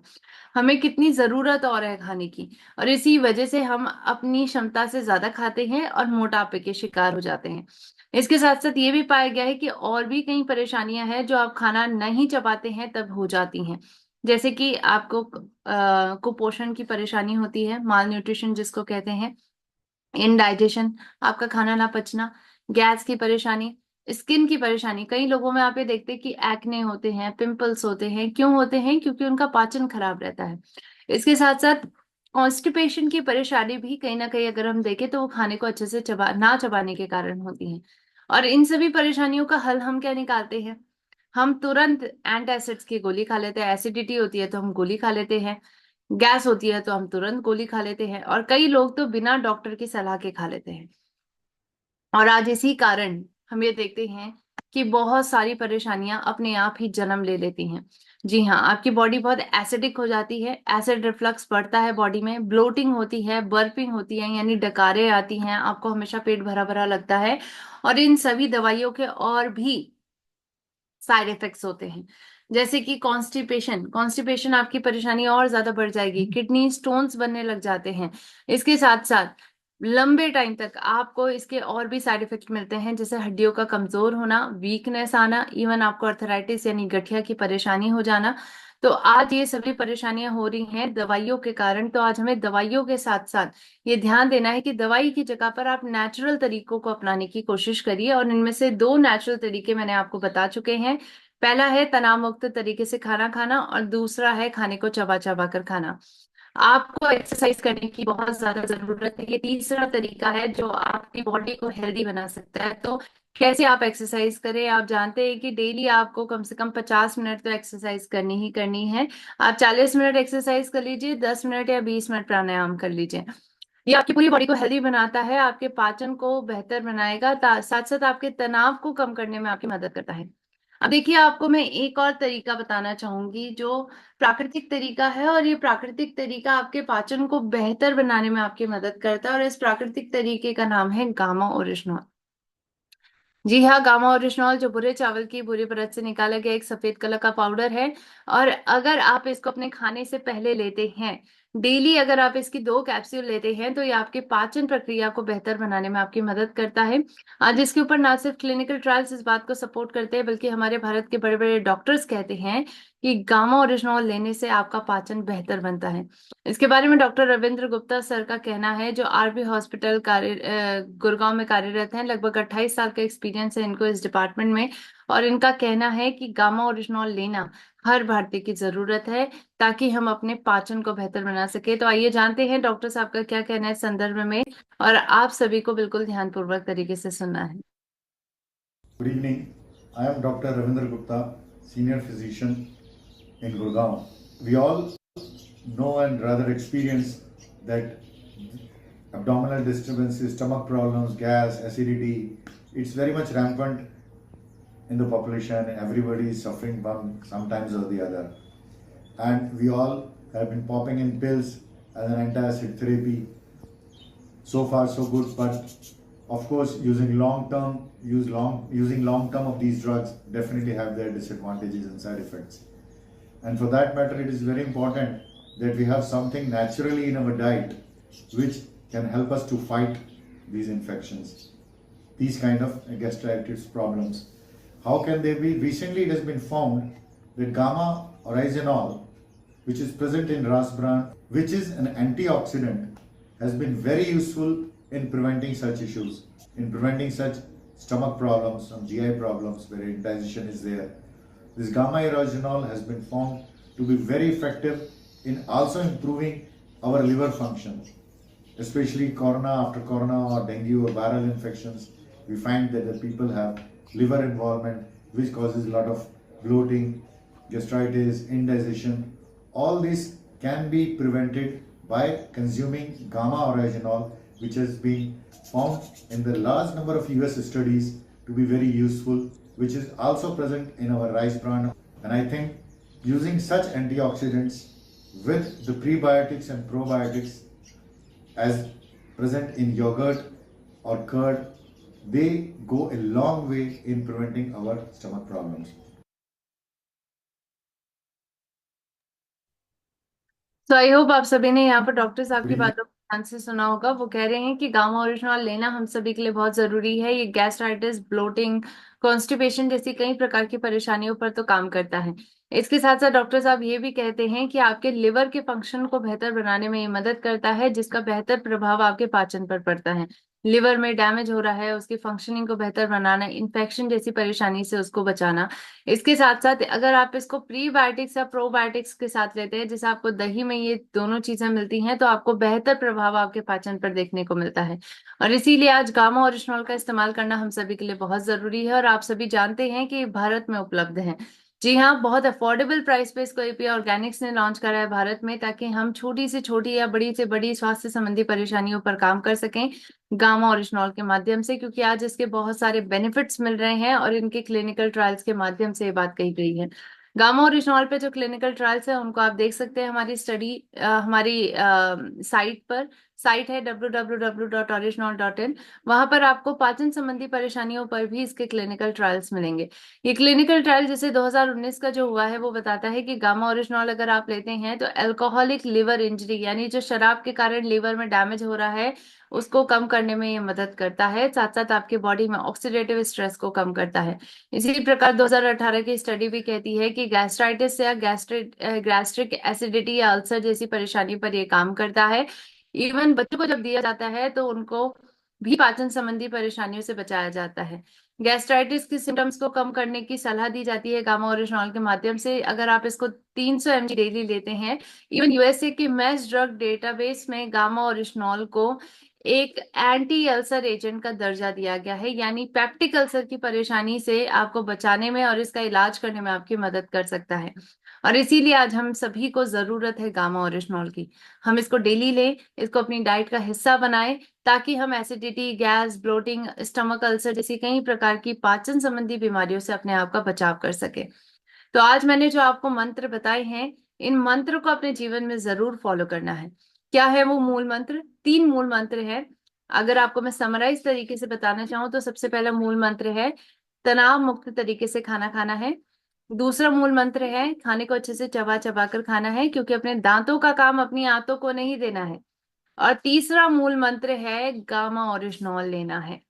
B: हमें कितनी जरूरत और है खाने की। और इसी वजह से हम अपनी क्षमता से ज्यादा खाते हैं और मोटापे के शिकार हो जाते हैं। इसके साथ साथ ये भी पाया गया है कि और भी कई परेशानियां हैं जो आप खाना नहीं चबाते हैं तब हो जाती हैं। जैसे कि आपको कुपोषण की परेशानी होती है, माल न्यूट्रिशन जिसको कहते हैं, इनडाइजेशन, आपका खाना ना पचना, गैस की परेशानी, स्किन की परेशानी। कई लोगों में आप ये देखते हैं कि एक्ने होते हैं, पिंपल्स होते हैं। क्यों होते हैं? क्योंकि उनका पाचन खराब रहता है। इसके साथ साथ कॉन्स्टिपेशन की परेशानी भी कहीं ना कहीं अगर हम देखें तो वो खाने को अच्छे से ना चबाने के कारण होती है। और इन सभी परेशानियों का हल हम क्या निकालते हैं? हम तुरंत एंटासिड्स की गोली खा लेते हैं। एसिडिटी होती है तो हम गोली खा लेते हैं, गैस होती है तो हम तुरंत गोली खा लेते हैं, और कई लोग तो बिना डॉक्टर की सलाह के खा लेते हैं। और आज इसी कारण हम ये देखते हैं कि बहुत सारी परेशानियां अपने आप ही जन्म ले लेती हैं। जी हाँ, आपकी बॉडी बहुत एसिडिक हो जाती है, एसिड रिफ्लक्स बढ़ता है बॉडी में, ब्लोटिंग होती है, बर्पिंग होती है यानी डकारें आती हैं, आपको हमेशा पेट भरा भरा लगता है। और इन सभी दवाइयों के और भी साइड इफेक्ट्स होते हैं, जैसे कि कॉन्स्टिपेशन। कॉन्स्टिपेशन आपकी परेशानी और ज्यादा बढ़ जाएगी, किडनी स्टोन्स बनने लग जाते हैं। इसके साथ साथ लंबे टाइम तक आपको इसके और भी साइड इफेक्ट मिलते हैं, जैसे हड्डियों का कमजोर होना, वीकनेस आना, इवन आपको अर्थराइटिस यानी गठिया की परेशानी हो जाना। तो आज ये सभी परेशानियां हो रही हैं दवाइयों के कारण। तो आज हमें दवाइयों के साथ साथ ये ध्यान देना है कि दवाई की जगह पर आप नेचुरल तरीकों को अपनाने की कोशिश करिए, और इनमें से दो नेचुरल तरीके मैंने आपको बता चुके हैं। पहला है तनाव मुक्त तरीके से खाना खाना, और दूसरा है खाने को चबा चबा कर खाना। आपको एक्सरसाइज करने की बहुत ज्यादा जरूरत है। ये तीसरा तरीका है जो आपकी बॉडी को हेल्दी बना सकता है। तो कैसे आप एक्सरसाइज करें? आप जानते हैं कि डेली आपको कम से कम 50 मिनट तो एक्सरसाइज करनी ही करनी है। आप 40 मिनट एक्सरसाइज कर लीजिए, 10 मिनट या 20 मिनट प्राणायाम कर लीजिए। ये आपकी पूरी बॉडी को हेल्दी बनाता है, आपके पाचन को बेहतर बनाएगा, साथ साथ आपके तनाव को कम करने में आपकी मदद करता है। अब देखिए, आपको मैं एक और तरीका बताना चाहूंगी जो प्राकृतिक तरीका है, और ये प्राकृतिक तरीका आपके पाचन को बेहतर बनाने में आपकी मदद करता है, और इस प्राकृतिक तरीके का नाम है गामा ओरिजिनॉल। जी हाँ, गामा ओरिजिनॉल जो भुरे चावल की भूरी परत से निकाला गया एक सफेद कलर का पाउडर है। और अगर आप इसको अपने खाने से पहले लेते हैं, डेली अगर आप इसकी 2 कैप्सूल लेते हैं, तो ये आपके पाचन प्रक्रिया को बेहतर बनाने में आपकी मदद करता है। आज इसके ऊपर ना सिर्फ क्लिनिकल ट्रायल्स इस बात को सपोर्ट करते हैं, बल्कि हमारे भारत के बड़े बड़े डॉक्टर्स कहते हैं कि गामा ओरिजिनॉल लेने से आपका पाचन बेहतर बनता है। इसके बारे में डॉक्टर रविंद्र गुप्ता सर का कहना है, जो आरबी हॉस्पिटल गुड़गांव में कार्यरत हैं। लगभग 28 साल का एक्सपीरियंस है इनको इस डिपार्टमेंट में। और इनका कहना है कि गामा ओरिजिनॉल लेना हर भारतीय की जरूरत है, ताकि हम अपने पाचन को बेहतर बना सके। तो आइए जानते हैं डॉक्टर साहब का क्या कहना है इस संदर्भ में, और आप सभी को बिल्कुल ध्यानपूर्वक तरीके से सुनना है।
C: Good evening. I am Dr. Ravindra Gupta, Senior Physician in Gurgaon. We all know and rather experience that abdominal disturbances, stomach problems, gas, acidity, it's very much rampant in the population. Everybody is suffering one sometimes or the other. And we all have been popping in pills as an antacid therapy. So far so good, but of course using long term of these drugs definitely have their disadvantages and side effects. And for that matter, it is very important that we have something naturally in our diet which can help us to fight these infections, these kind of gastritis problems. How can they be? Recently, it has been found that gamma oryzanol, which is present in ras bran, which is an antioxidant, has been very useful in preventing such issues, in preventing such stomach problems, some GI problems where indigestion is there. This gamma oryzanol has been found to be very effective in also improving our liver function, especially corona after corona or dengue or viral infections. We find that the people have liver involvement, which causes a lot of bloating, gastritis, indigestion. All this can be prevented by consuming gamma oryzanol, which has been found in the large number of US studies to be very useful, which is also present in our rice bran. And I think using such antioxidants with the prebiotics and probiotics as present in yogurt or curd, they go a long way in preventing our stomach problems.
B: तो आई hope आप सभी ने यहाँ पर doctor साहब
C: Good
B: की
C: evening.
B: बातों को ध्यान से सुना होगा। वो कह रहे हैं कि गामा ओरिजिनॉल लेना हम सभी के लिए बहुत जरूरी है। ये गैस्ट्राइटिस, ब्लोटिंग, कॉन्स्टिपेशन जैसी कई प्रकार की परेशानियों पर तो काम करता है। इसके साथ साथ डॉक्टर साहब ये भी कहते हैं कि आपके लिवर के फंक्शन को बेहतर बनाने में ये मदद करता है, जिसका बेहतर प्रभाव आपके पाचन पर पड़ता है। लिवर में डैमेज हो रहा है, उसकी फंक्शनिंग को बेहतर बनाना, इन्फेक्शन जैसी परेशानी से उसको बचाना। इसके साथ साथ अगर आप इसको प्रीबायोटिक्स या प्रोबायोटिक्स के साथ लेते हैं, जैसे आपको दही में ये दोनों चीजें मिलती हैं, तो आपको बेहतर प्रभाव आपके पाचन पर देखने को मिलता है। और इसीलिए आज गामा ओरिजिनॉल का इस्तेमाल करना हम सभी के लिए बहुत जरूरी है। और आप सभी जानते हैं कि ये भारत में उपलब्ध है। जी हाँ, बहुत अफोर्डेबल प्राइस पे इसको एपीआई ऑर्गेनिक्स ने लॉन्च करा है भारत में, ताकि हम छोटी से छोटी या बड़ी से बड़ी स्वास्थ्य संबंधी परेशानियों पर काम कर सकें गामा ओरिजिनॉल के माध्यम से, क्योंकि आज इसके बहुत सारे बेनिफिट्स मिल रहे हैं और इनके क्लिनिकल ट्रायल्स के माध्यम से ये बात कही गई है। गामा ओरिजिनॉल पे जो क्लिनिकल ट्रायल्स है उनको आप देख सकते हैं हमारी हमारी साइट पर। साइट है www.original.in। वहां पर आपको पाचन संबंधी परेशानियों पर भी इसके क्लिनिकल ट्रायल्स मिलेंगे। ये क्लिनिकल ट्रायल जैसे 2019 का जो हुआ है वो बताता है कि गामा ओरिजिनॉल अगर आप लेते हैं तो अल्कोहलिक लिवर इंजरी, यानी जो शराब के कारण लिवर में डैमेज हो रहा है, उसको कम करने में ये मदद करता है। साथ साथ आपके बॉडी में ऑक्सीडेटिव स्ट्रेस को कम करता है। इसी प्रकार 2018 की स्टडी भी कहती है कि गैस्ट्राइटिस या गैस्ट्रिक एसिडिटी या अल्सर जैसी परेशानी पर ये काम करता है। इवन बच्चों को जब दिया जाता है तो उनको भी पाचन संबंधी परेशानियों से बचाया जाता है। गैस्ट्राइटिस की सिम्टम्स को कम करने की सलाह दी जाती है गामा ओरिजिनॉल के माध्यम से। अगर आप इसको 300 mg डेली लेते हैं, इवन यूएसए के मैस ड्रग डेटाबेस में गामा ओरिजिनॉल को एक एंटी अल्सर एजेंट का दर्जा दिया गया है, यानी पेप्टिक अल्सर की परेशानी से आपको बचाने में और इसका इलाज करने में आपकी मदद कर सकता है। और इसीलिए आज हम सभी को जरूरत है गामा ओरिजिनॉल की। हम इसको डेली लें, इसको अपनी डाइट का हिस्सा बनाएं, ताकि हम acidity, gas, bloating, stomach ulcer जैसी कई प्रकार की पाचन संबंधी बीमारियों से अपने आप का बचाव कर सके। तो आज मैंने जो आपको मंत्र बताए हैं, इन मंत्र को अपने जीवन में जरूर फॉलो करना है। क्या है वो मूल मंत्र? 3 मूल मंत्र है। अगर आपको मैं समराइज तरीके से बताना चाहूँ तो सबसे पहला मूल मंत्र है तनाव मुक्त तरीके से खाना खाना है। दूसरा मूल मंत्र है खाने को अच्छे से चबा चबा कर खाना है, क्योंकि अपने दांतों का काम अपनी आंतों को नहीं देना है। और तीसरा मूल मंत्र है गामा ओरिजिनॉल लेना है।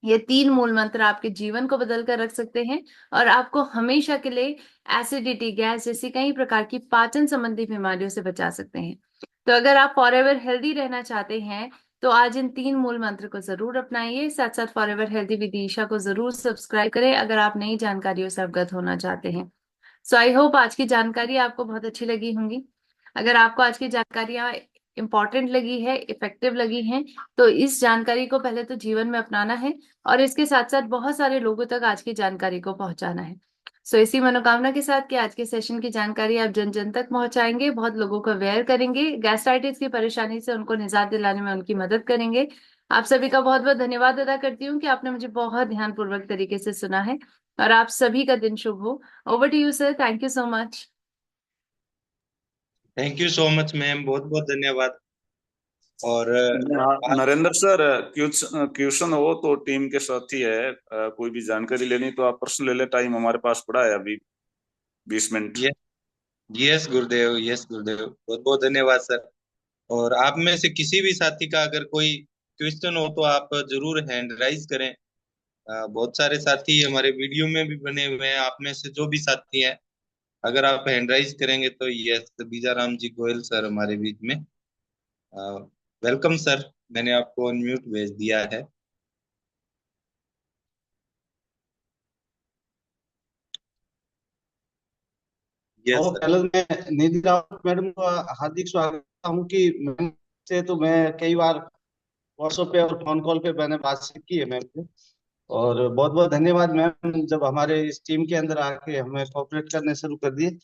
B: ये 3 मूल मंत्र आपके जीवन को बदल कर रख सकते हैं और आपको हमेशा के लिए एसिडिटी, गैस जैसी कई प्रकार की पाचन संबंधी बीमारियों से बचा सकते हैं। तो अगर आप फॉर एवर हेल्दी रहना चाहते हैं तो आज इन 3 मूल मंत्र को जरूर अपनाइए। साथ साथ forever healthy with Isha को जरूर सब्सक्राइब करें अगर आप नई जानकारियों से अवगत होना चाहते हैं। सो आई होप आज की जानकारी आपको बहुत अच्छी लगी होंगी। अगर आपको आज की जानकारियां इंपॉर्टेंट लगी है, इफेक्टिव लगी हैं, तो इस जानकारी को पहले तो जीवन में अपनाना है और इसके साथ साथ बहुत सारे लोगों तक आज की जानकारी को पहुंचाना है। सो इसी मनोकामना के साथ कि आज के सेशन की जानकारी आप जन जन तक पहुंचाएंगे, बहुत लोगों को अवेयर करेंगे, गैस्ट्राइटिस की परेशानी से उनको निजात दिलाने में उनकी मदद करेंगे। आप सभी का बहुत बहुत धन्यवाद अदा करती हूँ कि आपने मुझे बहुत ध्यानपूर्वक तरीके से सुना है। और आप सभी का दिन शुभ हो। Over to you sir, thank you so much.
A: Thank you so much ma'am, बहुत बहुत धन्यवाद। और
D: नरेंद्र सर, क्वेश्चन हो तो टीम के साथ ही है। कोई भी जानकारी लेनी तो आप पर्सनल ले ले, टाइम हमारे पास पड़ा है अभी 20 मिनट।
A: यस गुरुदेव, यस गुरुदेव, बहुत बहुत धन्यवाद सर। और आप में से किसी भी साथी का अगर कोई क्वेश्चन हो तो आप जरूर हैंड राइज करें। बहुत सारे साथी हमारे वीडियो में भी बने हुए हैं। आप में से जो भी साथी हैं, अगर आप हैंड राइज करेंगे तो यस, बीजाराम जी गोयल सर हमारे बीच में। वेलकम सर, मैंने आपको अनम्यूट भेज दिया है। यस
E: और
A: सर।
E: पहले मैं निधि रावत मैडम का हार्दिक स्वागत करता हूँ कि मैम से तो मैं कई बार व्हाट्सएप पे और फोन कॉल पे मैंने बातचीत की है मैम से। और बहुत बहुत धन्यवाद मैम, जब हमारे इस टीम के अंदर आके हमें कोऑपरेट करने शुरू कर दिए।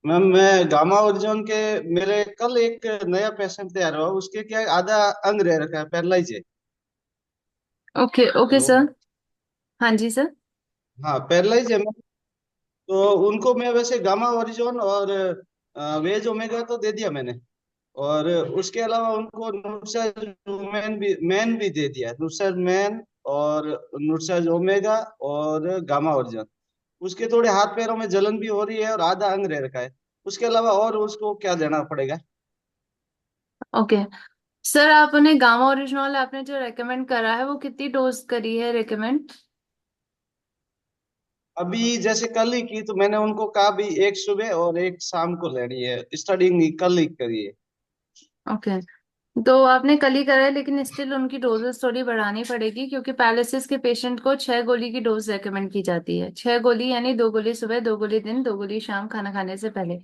E: मैम मैं गामा ओरिजिन के, मेरे कल एक नया पेशेंट तैयार हुआ, उसके क्या आधा अंग रह रखा है, पैरलाइज है।
B: Okay okay
E: hello.
B: सर। हाँ जी सर।
E: हाँ पैरलाइज है मैम। तो उनको मैं वैसे गामा ओरिजिन और वेज ओमेगा तो दे दिया मैंने। और उसके अलावा उनको मैन भी दे दिया, नुसैर मैन और नुसैर ओमेगा और गामा ओरिजिन। उसके थोड़े हाथ पैरों में जलन भी हो रही है और आधा अंग रह रखा है। उसके अलावा और उसको क्या देना पड़ेगा?
B: ओके सर, आप उन्हें गामा ओरिजिनॉल आपने जो रेकमेंड करा है वो कितनी डोज करी है रेकमेंड?
E: अभी जैसे कल ही की तो मैंने उनको कहा भी एक सुबह और एक शाम को लेनी है, स्टार्टिंग कल ही करी है।
B: ओके, तो आपने कल ही करा है, लेकिन स्टिल उनकी डोजेस थोड़ी बढ़ानी पड़ेगी, क्योंकि पैरालिसिस के पेशेंट को 6 गोली की डोज रेकमेंड की जाती है। 6 गोली यानी 2 गोली सुबह, 2 गोली दिन, 2 गोली शाम खाना खाने से पहले।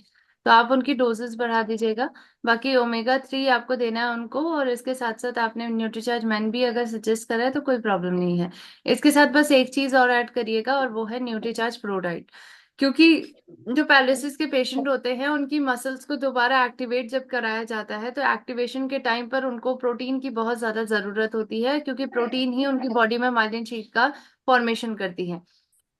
B: तो आप उनकी डोजेस बढ़ा दीजिएगा। बाकी ओमेगा 3 आपको देना है उनको, और इसके साथ साथ आपने न्यूट्रीचार्ज मैन भी अगर सजेस्ट करा है तो कोई प्रॉब्लम नहीं है। इसके साथ बस एक चीज और ऐड करिएगा, और वो है न्यूट्रीचार्ज प्रोडाइट। क्योंकि जो पैरालिसिस के पेशेंट होते हैं उनकी मसल्स को दोबारा एक्टिवेट जब कराया जाता है, तो एक्टिवेशन के टाइम पर उनको प्रोटीन की बहुत ज्यादा जरूरत होती है, क्योंकि प्रोटीन ही उनकी बॉडी में माइलिन शीट का फॉर्मेशन करती है।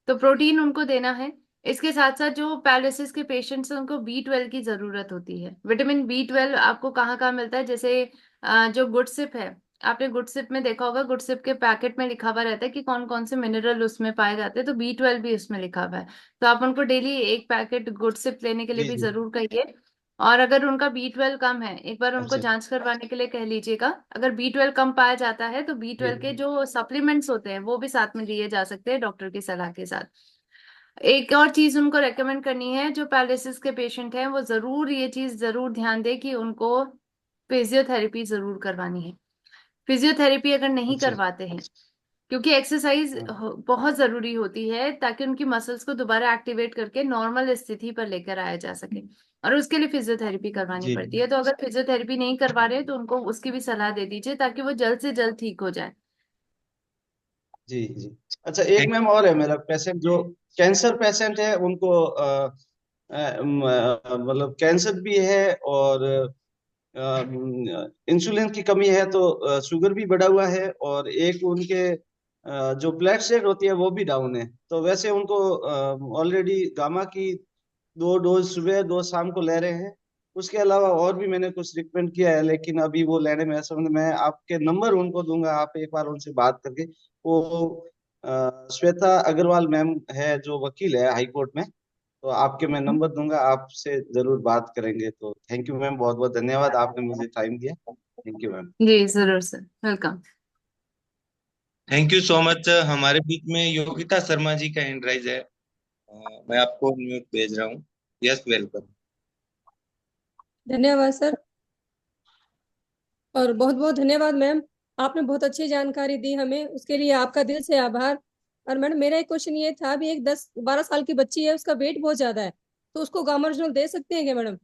B: तो प्रोटीन उनको देना है। इसके साथ साथ जो पैरालिसिस के पेशेंट्स हैं उनको B12 की जरूरत होती है। विटामिन B12 आपको कहाँ कहाँ मिलता है? जैसे जो गुड सिप है, आपने गुड सिप में देखा होगा, गुड सिप के पैकेट में लिखा हुआ रहता है कि कौन कौन से मिनरल उसमें पाए जाते हैं, तो B12 भी उसमें लिखा हुआ है। तो आप उनको डेली एक पैकेट गुड सिप लेने के लिए
E: जी
B: भी
E: जी।
B: जरूर कहिए। और अगर उनका B12 कम है, एक बार उनको
E: अच्छा।
B: जांच करवाने के लिए कह लीजिएगा। अगर B12 कम पाया जाता है तो
E: जी।
B: B12 के जो सप्लीमेंट्स होते हैं वो भी साथ में लिए जा सकते हैं डॉक्टर की सलाह के साथ। एक और चीज उनको रेकमेंड करनी है, जो पैरालिसिस के पेशेंट हैं वो जरूर ये चीज जरूर ध्यान दें कि उनको फिजियोथेरेपी जरूर करवानी है। फिजियोथेरेपी अगर नहीं
E: अच्छा।
B: करवाते हैं क्योंकि एक्सरसाइज बहुत जरूरी होती है ताकि उनकी मसल्स को दोबारा एक्टिवेट करके नॉर्मल स्थिति पर लेकर आया जा सके। और उसके लिए फिजियोथेरेपी करवानी
E: जी
B: पड़ती है। तो अगर फिजियोथेरेपी नहीं करवा रहे तो उनको उसकी भी सलाह दे दीजिए ताकि वो जल्द से जल्द ठीक हो जाए।
E: जी जी। अच्छा, एक मैम और है मेरा पेशेंट जो कैंसर पेशेंट है, उनको मतलब कैंसर भी है और इंसुलिन की कमी है, तो शुगर भी बढ़ा हुआ है, और एक उनके जो ब्लड शेड होती है वो भी डाउन है। तो वैसे उनको ऑलरेडी गामा की 2 डोज सुबह 2 शाम को ले रहे हैं। उसके अलावा और भी मैंने कुछ रिकमेंड किया है, लेकिन अभी वो लेने में असमर्थ। मैं आपके नंबर उनको दूंगा, आप एक बार उनसे बात करके। वो श्वेता अग्रवाल मैम है जो वकील है हाई कोर्ट में। तो आपके मैं नंबर दूंगा, आपसे जरूर बात करेंगे। तो थैंक यू मैम, बहुत बहुत धन्यवाद, आपने मुझे टाइम दिया। Thank you ma'am.
B: जी जरूर sir, welcome.
A: Thank you so much. हमारे बीच में योगिता शर्मा जी का हैंड राइज है। मैं आपको म्यूट भेज रहा हूँ। Yes, welcome.
F: धन्यवाद सर, और बहुत बहुत धन्यवाद मैम। आपने बहुत अच्छी जानकारी दी हमें, उसके लिए आपका दिल से आभार। और मैडम मेरा एक क्वेश्चन ये था, अभी एक 10-12 साल की बच्ची है, उसका वेट बहुत ज्यादा है, तो उसको गामा ओरिजिनल दे सकते हैं क्या मैडम?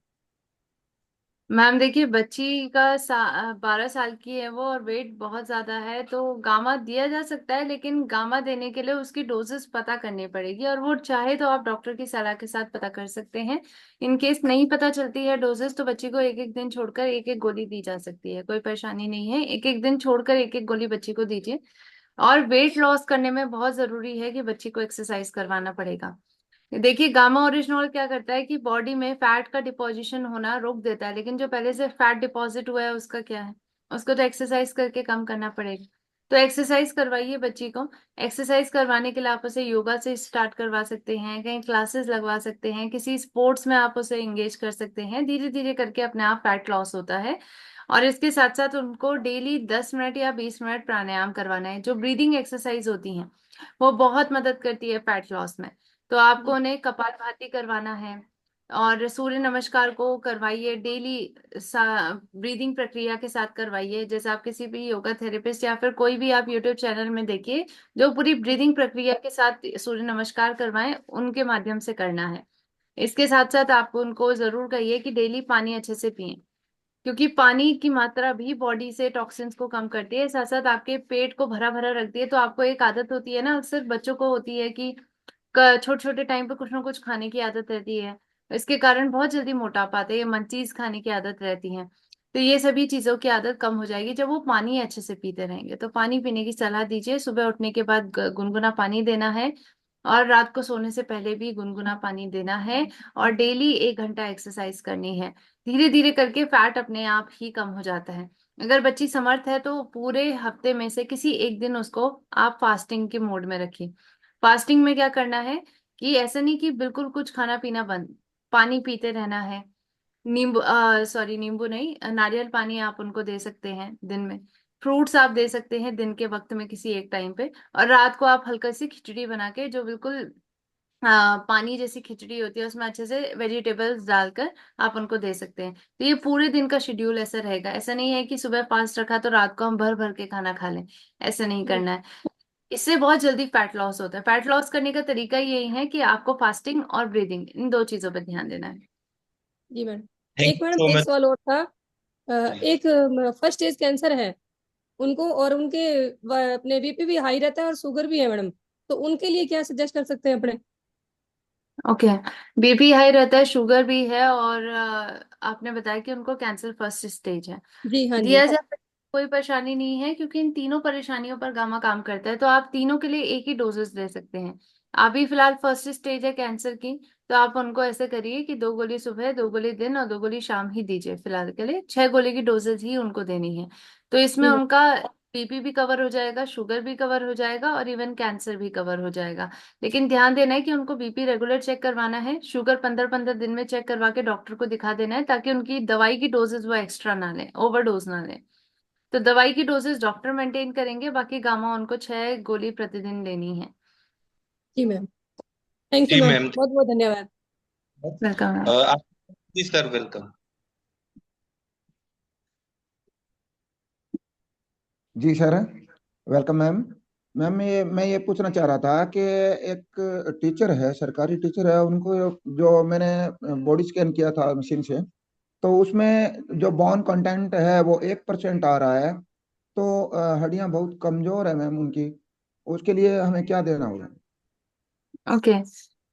B: मैम देखिए, बच्ची का 12 साल की है वो और वेट बहुत ज्यादा है, तो गामा दिया जा सकता है, लेकिन गामा देने के लिए उसकी डोजेस पता करनी पड़ेगी। और वो चाहे तो आप डॉक्टर की सलाह के साथ पता कर सकते हैं। इन केस नहीं पता चलती है डोजेस, तो बच्ची को एक एक दिन छोड़कर एक एक गोली दी जा सकती है। कोई परेशानी नहीं है, एक एक दिन छोड़कर एक एक गोली बच्ची को दीजिए। और वेट लॉस करने में बहुत जरूरी है कि बच्ची को एक्सरसाइज करवाना पड़ेगा। देखिए, गामा ओरिजिनॉल क्या करता है कि बॉडी में फैट का डिपॉजिशन होना रोक देता है, लेकिन जो पहले से फैट डिपॉजिट हुआ है उसका क्या है? उसको तो एक्सरसाइज करके कम करना पड़ेगा। तो एक्सरसाइज करवाइए बच्ची को। एक्सरसाइज करवाने के लिए आप उसे योगा से स्टार्ट करवा सकते हैं, कहीं क्लासेस लगवा सकते हैं, किसी स्पोर्ट्स में आप उसे एंगेज कर सकते हैं। धीरे धीरे करके अपने आप फैट लॉस होता है। और इसके साथ साथ उनको डेली 10 मिनट या 20 मिनट प्राणायाम करवाना है। जो ब्रीदिंग एक्सरसाइज होती हैं वो बहुत मदद करती है फैट लॉस में। तो आपको उन्हें कपालभाति करवाना है और सूर्य नमस्कार को करवाइए डेली। ब्रीदिंग प्रक्रिया के साथ करवाइए, जैसे आप किसी भी योगा थेरेपिस्ट या फिर कोई भी आप यूट्यूब चैनल में देखिए जो पूरी ब्रीदिंग प्रक्रिया के साथ सूर्य नमस्कार करवाएं, उनके माध्यम से करना है। इसके साथ साथ आप उनको जरूर कहिए कि डेली पानी अच्छे से पिएं, क्योंकि पानी की मात्रा भी बॉडी से टॉक्सिन्स को कम करती है, साथ साथ आपके पेट को भरा भरा रखती है। तो आपको एक आदत होती है ना, अक्सर बच्चों को होती है कि छोटे छोटे टाइम पे कुछ ना कुछ खाने की आदत रहती है। इसके कारण बहुत जल्दी मोटापा आता है, ये मंचीज खाने की आदत रहती है। तो ये सभी चीजों की आदत कम हो जाएगी जब वो पानी अच्छे से पीते रहेंगे। तो पानी पीने की सलाह दीजिए। सुबह उठने के बाद गुनगुना पानी देना है, और रात को सोने से पहले भी गुनगुना पानी देना है। और डेली 1 घंटा एक्सरसाइज करनी है। धीरे धीरे करके फैट अपने आप ही कम हो जाता है। अगर बच्ची समर्थ है तो पूरे हफ्ते में से किसी एक दिन उसको आप फास्टिंग के मोड में रखिए। फास्टिंग में क्या करना है कि ऐसा नहीं कि बिल्कुल कुछ खाना पीना बंद, पानी पीते रहना है। नींबू सॉरी, नींबू नहीं, नारियल पानी आप उनको दे सकते हैं दिन में। फ्रूट्स आप दे सकते हैं दिन के वक्त में किसी एक टाइम पे। और रात को आप हल्का सी खिचड़ी बना के, जो बिल्कुल पानी जैसी खिचड़ी होती है, उसमें अच्छे से वेजिटेबल्स डालकर आप उनको दे सकते हैं। तो ये पूरे दिन का शेड्यूल ऐसा रहेगा। ऐसा नहीं है कि सुबह फास्ट रखा तो रात को हम भर भर के खाना खा लें, ऐसा नहीं
F: जी
B: करना है। इससे बहुत जल्दी फैट लॉस होता है। फैट लॉस करने का तरीका यही है कि आपको फास्टिंग और ब्रीदिंग, इन 2 चीजों पर ध्यान देना है।
F: जी मैडम।
A: थैंक
F: एक
A: यू
F: मैडम
A: सो
F: एक
A: मच।
F: सवाल और था। एक फर्स्ट स्टेज कैंसर है उनको, और उनके अपने बीपी भी हाई रहता है और शुगर भी है मैडम, तो उनके लिए क्या सजेस्ट कर सकते हैं अपने?
B: ओके। बीपी हाई रहता है, शुगर भी है, और आपने बताया कि उनको कैंसर फर्स्ट स्टेज है।
F: जी हाँ जी।
B: दिया जा सकता है, कोई परेशानी नहीं है, क्योंकि इन तीनों परेशानियों पर गामा काम करता है। तो आप तीनों के लिए एक ही डोजेस दे सकते हैं। अभी फिलहाल फर्स्ट स्टेज है कैंसर की, तो आप उनको ऐसे करिए कि 2 गोली सुबह, 2 गोली दिन और 2 गोली शाम ही दीजिए। फिलहाल के लिए 6 गोली की डोजेज ही उनको देनी है। तो इसमें
F: जी मैम।
B: उनका बीपी भी कवर हो जाएगा, शुगर भी कवर हो जाएगा, और इवन कैंसर भी कवर हो जाएगा। लेकिन ध्यान देना है कि उनको बीपी रेगुलर चेक करवाना है। शुगर 15-15 दिन में चेक करवा के डॉक्टर को दिखा देना है, ताकि उनकी दवाई की डोजेज वो एक्स्ट्रा ना लें, ओवरडोज ना लें। तो दवाई की डोजेज डॉक्टर मेंटेन करेंगे, बाकी गामा उनको 6 गोली प्रतिदिन लेनी है।
F: जी मैम। थैंक यू
A: जी
F: मैम,
A: मैम।
F: बहुत बहुत धन्यवाद।
B: वेलकम।
A: आप जी सर, वेलकम।
G: जी सर, वेलकम मैम। मैम मैं ये पूछना चाह रहा था कि एक टीचर है, सरकारी टीचर है, उनको जो मैंने बॉडी स्कैन किया था मशीन से, तो उसमें जो बोन कंटेंट है वो 1% आ रहा है। तो हड्डियां बहुत कमजोर है मैम उनकी, उसके लिए हमें क्या देना होगा?
B: ओके।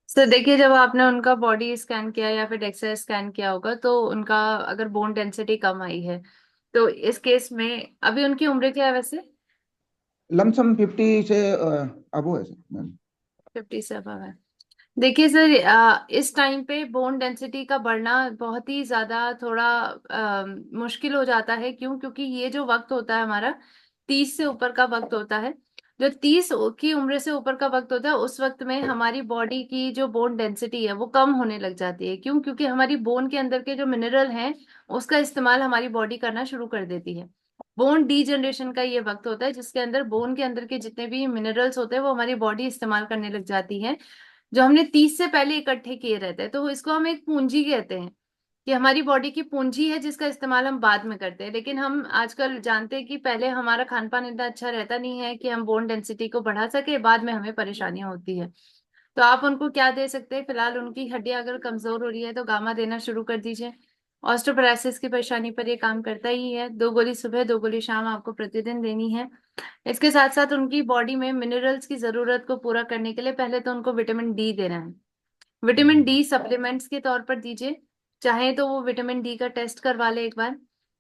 B: सर देखिए, जब आपने उनका बॉडी स्कैन किया या फिर एक्सरे स्कैन किया होगा तो उनका अगर बोन डेंसिटी कम आई है तो इस केस में अभी उनकी उम्र क्या है वैसे?
G: लमसम 50 से अबो है मैम।
B: 50 से above है। देखिए सर, इस टाइम पे बोन डेंसिटी का बढ़ना बहुत ही ज्यादा थोड़ा मुश्किल हो जाता है। क्यों? क्योंकि ये जो वक्त होता है हमारा 30 से ऊपर का वक्त होता है। जो 30 की उम्र से ऊपर का वक्त होता है उस वक्त में हमारी बॉडी की जो बोन डेंसिटी है वो कम होने लग जाती है। क्यों? क्योंकि हमारी बोन के अंदर के जो मिनरल हैं उसका इस्तेमाल हमारी बॉडी करना शुरू कर देती है। बोन डीजनरेशन का ये वक्त होता है जिसके अंदर बोन के अंदर के जितने भी मिनरल्स होते हैं वो हमारी बॉडी इस्तेमाल करने लग जाती है, जो हमने 30 से पहले इकट्ठे किए रहते हैं। तो इसको हम एक पूंजी कहते हैं कि हमारी बॉडी की पूंजी है जिसका इस्तेमाल हम बाद में करते हैं। लेकिन हम आजकल जानते हैं कि पहले हमारा खान पान इतना अच्छा रहता नहीं है कि हम बोन डेंसिटी को बढ़ा सके, बाद में हमें परेशानियां होती है। तो आप उनको क्या दे सकते हैं? फिलहाल उनकी हड्डियां अगर कमजोर हो रही है तो गामा देना शुरू कर दीजिए। ऑस्टियोपोरोसिस की परेशानी पर ये काम करता ही है। 2 गोली सुबह 2 गोली शाम आपको प्रतिदिन देनी है। इसके साथ साथ उनकी बॉडी में मिनरल्स की जरूरत को पूरा करने के लिए पहले तो उनको विटामिन डी देना है। विटामिन डी सप्लीमेंट्स के तौर पर दीजिए। चाहे तो वो विटामिन डी का टेस्ट करवा ले एक बार,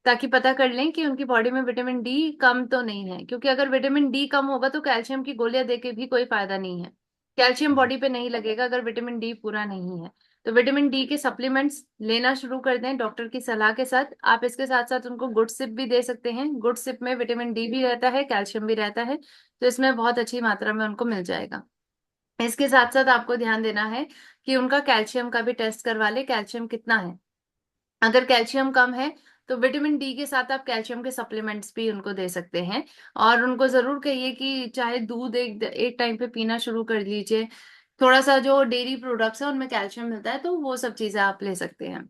B: ताकि पता कर लें कि उनकी बॉडी में विटामिन डी कम तो नहीं है। क्योंकि अगर विटामिन डी कम होगा तो कैल्शियम की गोलियां देके भी कोई फायदा नहीं है। कैल्शियम बॉडी पे नहीं लगेगा अगर विटामिन डी पूरा नहीं है। तो विटामिन डी के सप्लीमेंट्स लेना शुरू कर दें डॉक्टर की सलाह के साथ। आप इसके साथ साथ उनको गुड सिप भी दे सकते हैं। गुड सिप में विटामिन डी भी रहता है, कैल्शियम भी रहता है, तो इसमें बहुत अच्छी मात्रा में उनको मिल जाएगा। इसके साथ साथ आपको ध्यान देना है कि उनका कैल्शियम का भी टेस्ट करवा ले, कैल्शियम कितना है। अगर कैल्शियम कम है तो विटामिन डी के साथ आप कैल्शियम के सप्लीमेंट्स भी उनको दे सकते हैं। और उनको जरूर कहिए कि चाहे दूध एक टाइम पे पीना शुरू कर लीजिए। थोड़ा सा जो डेयरी प्रोडक्ट्स है उनमें कैल्शियम मिलता है तो वो सब चीजें आप ले सकते हैं।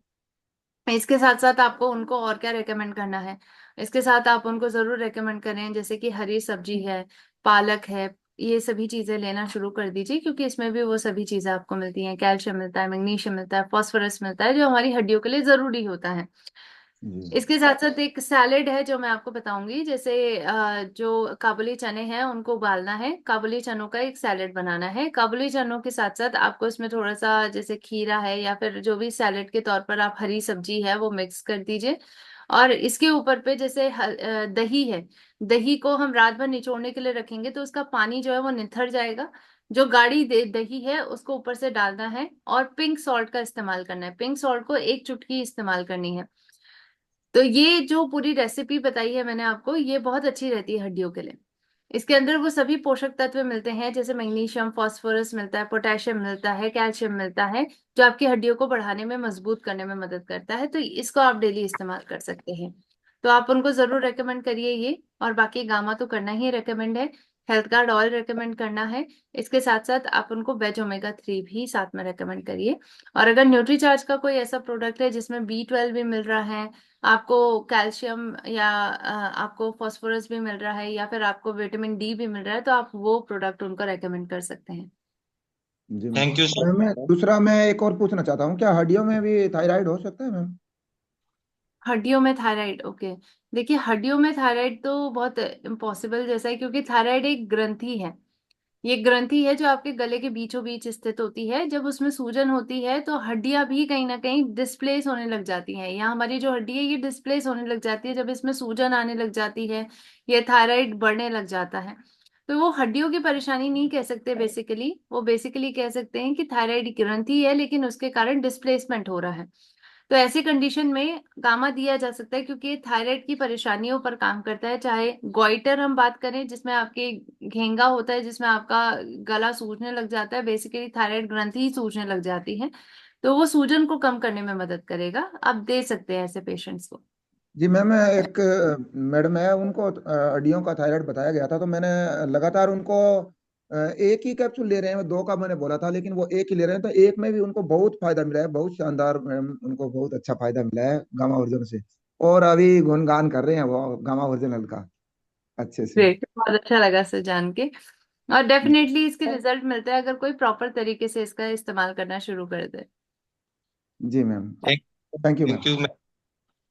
B: इसके साथ साथ आपको उनको और क्या रेकमेंड करना है? इसके साथ आप उनको जरूर रेकमेंड करें जैसे कि हरी सब्जी है, पालक है, ये सभी चीजें लेना शुरू कर दीजिए। क्योंकि इसमें भी वो सभी चीजें आपको मिलती हैं। कैल्शियम मिलता है, मैग्नीशियम मिलता है, फास्फोरस मिलता है, जो हमारी हड्डियों के लिए जरूरी होता है।
G: जी
B: इसके साथ साथ एक सैलेड है जो मैं आपको बताऊंगी। जैसे जो काबुली चने हैं उनको उबालना है, काबुली चनों का एक सैलेड बनाना है। काबुली चनों के साथ साथ आपको इसमें थोड़ा सा जैसे खीरा है या फिर जो भी सैलेड के तौर पर आप हरी सब्जी है वो मिक्स कर दीजिए। और इसके ऊपर पे जैसे दही है, दही को हम रात भर निचोड़ने के लिए रखेंगे तो उसका पानी जो है वो निथर जाएगा। जो गाढ़ी दही है उसको ऊपर से डालना है और पिंक सॉल्ट का इस्तेमाल करना है। पिंक सॉल्ट को एक चुटकी इस्तेमाल करनी है। तो ये जो पूरी रेसिपी बताई है मैंने आपको, ये बहुत अच्छी रहती है हड्डियों के लिए। इसके अंदर वो सभी पोषक तत्व मिलते हैं जैसे मैग्नीशियम, फास्फोरस मिलता है, पोटेशियम मिलता है, कैल्शियम मिलता है, जो आपकी हड्डियों को बढ़ाने में, मजबूत करने में मदद करता है। तो इसको आप डेली इस्तेमाल कर सकते हैं। तो आप उनको जरूर रेकमेंड करिए ये। और बाकी गामा तो करना ही रेकमेंड है। हेल्थ कार्ड ऑयल रेकमेंड करना है। इसके साथ साथ आप उनको वेज ओमेगा 3 भी साथ में रेकमेंड करिए। और अगर न्यूट्रीचार्ज का कोई ऐसा प्रोडक्ट है जिसमें B12 भी मिल रहा है, आपको कैल्शियम या आपको फास्फोरस भी मिल रहा है या फिर आपको विटामिन डी भी मिल रहा है, तो आप वो प्रोडक्ट उनको रेकमेंड कर सकते हैं।
G: जी मैम।
A: थैंक यू सो
G: मैं दूसरा मैं एक और पूछना चाहता हूँ, क्या हड्डियों में भी थायराइड हो सकता है मैम?
B: हड्डियों में थायराइड? ओके। देखिए, हड्डियों में थायराइड तो बहुत इम्पॉसिबल जैसा है क्योंकि थायराइड एक ग्रंथि है। ये ग्रंथि है जो आपके गले के बीचों बीच स्थित होती है। जब उसमें सूजन होती है तो हड्डियां भी कहीं ना कहीं डिस्प्लेस होने लग जाती हैं। यहाँ हमारी जो हड्डी है ये डिस्प्लेस होने लग जाती है जब इसमें सूजन आने लग जाती है, ये थायराइड बढ़ने लग जाता है। तो वो हड्डियों की परेशानी नहीं कह सकते, बेसिकली वो बेसिकली कह सकते हैं कि थायराइड ग्रंथि है लेकिन उसके कारण डिस्प्लेसमेंट हो रहा है। तो ऐसी कंडीशन में गामा दिया जा सकता है क्योंकि थायराइड की परेशानियों पर काम करता है। चाहे गोइटर हम बात करें जिसमें आपके घेंगा होता है, जिसमें आपका गला सूजने लग जाता है, बेसिकली थायराइड ग्रंथि ही सूजने लग जाती है, तो वो सूजन को कम करने में मदद करेगा। आप दे सकते हैं ऐसे पेशेंट्स को।
G: जी मैम, एक मैडम है, उनको हड्डियों का थायराइड बताया गया था, तो मैंने लगातार उनको एक ही कैप्सूल ले रहे हैं, दो का मैंने बोला था लेकिन वो एक ही ले रहे हैं, तो एक में भी उनको बहुत फायदा मिला है, बहुत शानदार मैम, उनको बहुत अच्छा फायदा मिला है गामा ओरिजिनल से। और अभी गुणगान कर रहे हैं वो गामा ओरिजिनल का अच्छे से।
B: ग्रेट, बहुत अच्छा लगा सर जान के। और डेफिनेटली इसके रिजल्ट मिलते हैं अगर कोई प्रॉपर तरीके से इसका इस्तेमाल करना शुरू कर दे।
G: जी ma'am,
A: thank
G: thank you ma'am.
A: Thank you ma'am.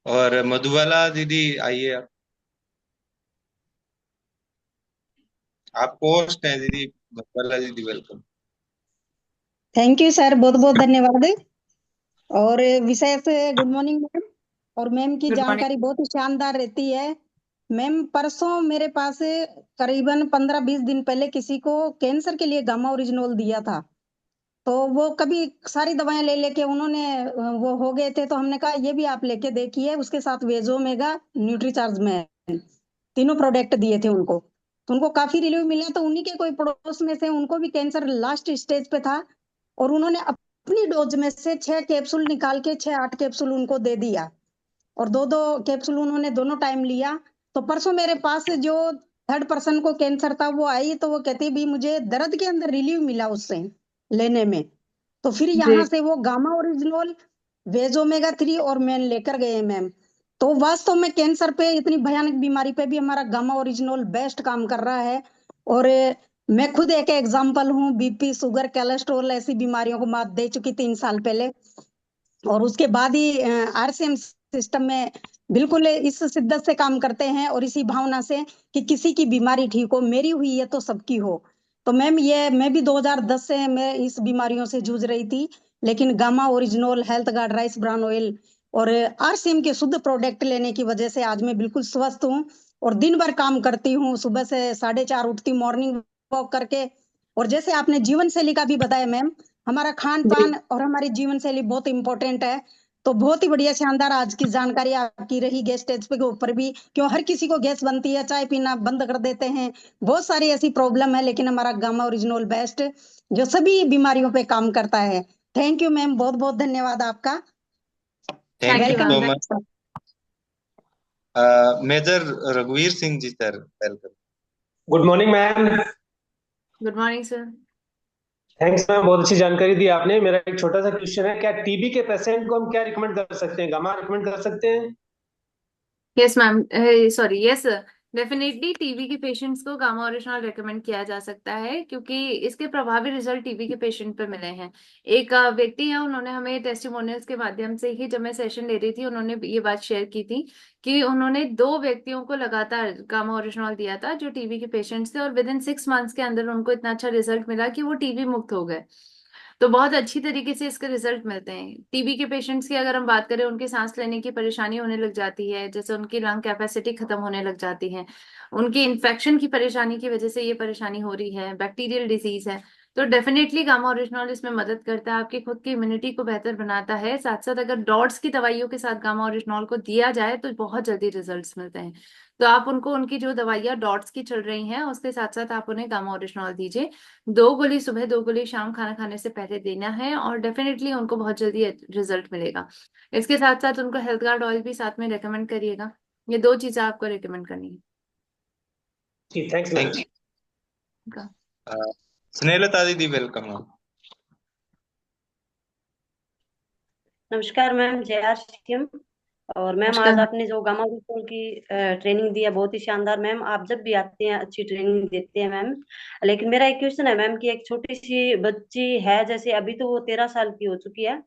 A: और मधुबाला दीदी आइए आप होस्ट हैं दीदी। मधुबाला दीदी वेलकम।
H: थैंक यू सर, बहुत बहुत धन्यवाद। और विशेष गुड मॉर्निंग मैम। और मैम की
B: गुड मॉर्निंग।
H: जानकारी बहुत ही शानदार रहती है। मैम परसों मेरे पास करीबन 15-20 दिन पहले किसी को कैंसर के लिए गामा ओरिजिनोल दिया था। तो वो कभी सारी दवाएं ले लेके उन्होंने वो हो गए थे, तो हमने कहा ये भी आप लेके देखिए। उसके साथ वेजोमेगा, न्यूट्रीचार्ज में तीनों प्रोडक्ट दिए थे उनको। तो उनको काफी रिलीफ मिला। तो उन्हीं के कोई पड़ोस में से उनको भी कैंसर लास्ट स्टेज पे था, और उन्होंने अपनी डोज में से 6 कैप्सूल निकाल के 6-8 कैप्सूल उनको दे दिया, और 2-2 कैप्सूल उन्होंने दोनों टाइम लिया। तो परसों मेरे पास जो थर्ड पर्सन को कैंसर था वो आई, तो वो कहती भी मुझे दर्द के अंदर रिलीफ मिला उससे लेने में। तो फिर यहाँ
B: जी
H: से वो गामा ओरिजिनोल, वेजोमेगा 3 और मैन लेकर गए मैम। तो वास्तव में कैंसर पे, इतनी भयानक बीमारी पे भी हमारा गामा ओरिजिनोल बेस्ट काम कर रहा है। और मैं खुद एक एग्जाम्पल हूँ, बीपी, शुगर, कोलेस्ट्रॉल ऐसी बीमारियों को मात दे चुकी 3 साल पहले। और उसके बाद ही आरसीएम सिस्टम में बिल्कुल इस शिद्दत से काम करते हैं, और इसी भावना से कि किसी की बीमारी ठीक हो, मेरी हुई है तो सबकी हो। तो मैम ये मैं भी 2010 से मैं इस बीमारियों से जूझ रही थी, लेकिन gamma oryzanol, health guard, rice bran oil और आरसीएम के शुद्ध प्रोडक्ट लेने की वजह से आज मैं बिल्कुल स्वस्थ हूँ, और दिन भर काम करती हूँ। सुबह से 4:30 उठती, मॉर्निंग वॉक करके। और जैसे आपने जीवन शैली का भी बताया मैम, हमारा खान
B: जी
H: पान और हमारी जीवन शैली बहुत इंपॉर्टेंट है। तो बहुत ही बढ़िया शानदार आज की जानकारी आपकी रही। गैस स्टेज पे के ऊपर भी, क्यों हर किसी को गैस बनती है, चाय पीना बंद कर देते हैं, बहुत सारी ऐसी प्रॉब्लम है, लेकिन हमारा गामा ओरिजिनल बेस्ट जो सभी बीमारियों पे काम करता है। थैंक यू मैम, बहुत बहुत धन्यवाद आपका।
A: Thank
B: thank
A: you
B: you
H: welcome
A: so
B: ma'am.
A: Much. Major रघुवीर Singh ji sir welcome.
I: Good morning ma'am.
B: Good morning sir.
I: Thanks ma'am, बहुत अच्छी जानकारी दी आपने। मेरा एक छोटा सा क्वेश्चन है, क्या टीबी के पेशेंट को हम क्या रिकमेंड कर सकते हैं, गामा रिकमेंड कर सकते हैं?
B: Yes ma'am, sorry yes, definitely TB के पेशेंट्स को गामा ओरिजिनल रेकमेंड किया जा सकता है क्योंकि इसके प्रभावी रिजल्ट टीबी के पेशेंट पे मिले हैं। एक व्यक्ति है, उन्होंने हमें टेस्टिमोनियल्स के माध्यम से ही, जब मैं सेशन ले रही थी, उन्होंने ये बात शेयर की थी कि उन्होंने 2 व्यक्तियों को लगातार गामा ओरिजिनल दिया था जो टीबी के पेशेंट्स थे, और विद इन 6 मंथ्स के अंदर उनको इतना अच्छा रिजल्ट मिला कि वो टीबी मुक्त हो गए। तो बहुत अच्छी तरीके से इसके रिजल्ट मिलते हैं। टीबी के पेशेंट्स की अगर हम बात करें, उनकी सांस लेने की परेशानी होने लग जाती है, जैसे उनकी लंग कैपेसिटी खत्म होने लग जाती है, उनकी इन्फेक्शन की परेशानी की वजह से ये परेशानी हो रही है, बैक्टीरियल डिजीज है, तो डेफिनेटली गामा ओरिजिनल इसमें मदद करता है, आपकी खुद की इम्यूनिटी को बेहतर बनाता है। साथ साथ अगर डॉट्स की दवाइयों के साथ गामा ओरिजिनल को दिया जाए तो बहुत जल्दी रिजल्ट्स मिलते हैं। तो आप उनको, उनकी जो दवाइयाँ डॉट्स की चल रही हैं उसके साथ साथ आप उन्हें गामा ओरिजिनल दीजिए। 2 गोली सुबह, 2 गोली शाम खाना खाने से पहले देना है, और डेफिनेटली उनको बहुत जल्दी रिजल्ट मिलेगा। इसके साथ साथ उनको हेल्थ गार्ड ऑयल भी साथ में रेकमेंड करिएगा। ये 2 चीजें आपको रेकमेंड करनी है।
I: जी thanks ma'am.
A: Thank you. Snehlata दीदी वेलकम।
J: नमस्कार मैम, जय आर सिक्किम। और मैम
B: नमस्कार
J: आज
B: मैम।
J: आपने जो गामा ग्लूकोल की ट्रेनिंग दी है बहुत ही शानदार मैम। आप जब भी आते हैं अच्छी ट्रेनिंग देते हैं मैम। लेकिन मेरा एक क्वेश्चन है मैम कि एक छोटी सी बच्ची है, जैसे अभी तो वो 13 साल की हो चुकी है,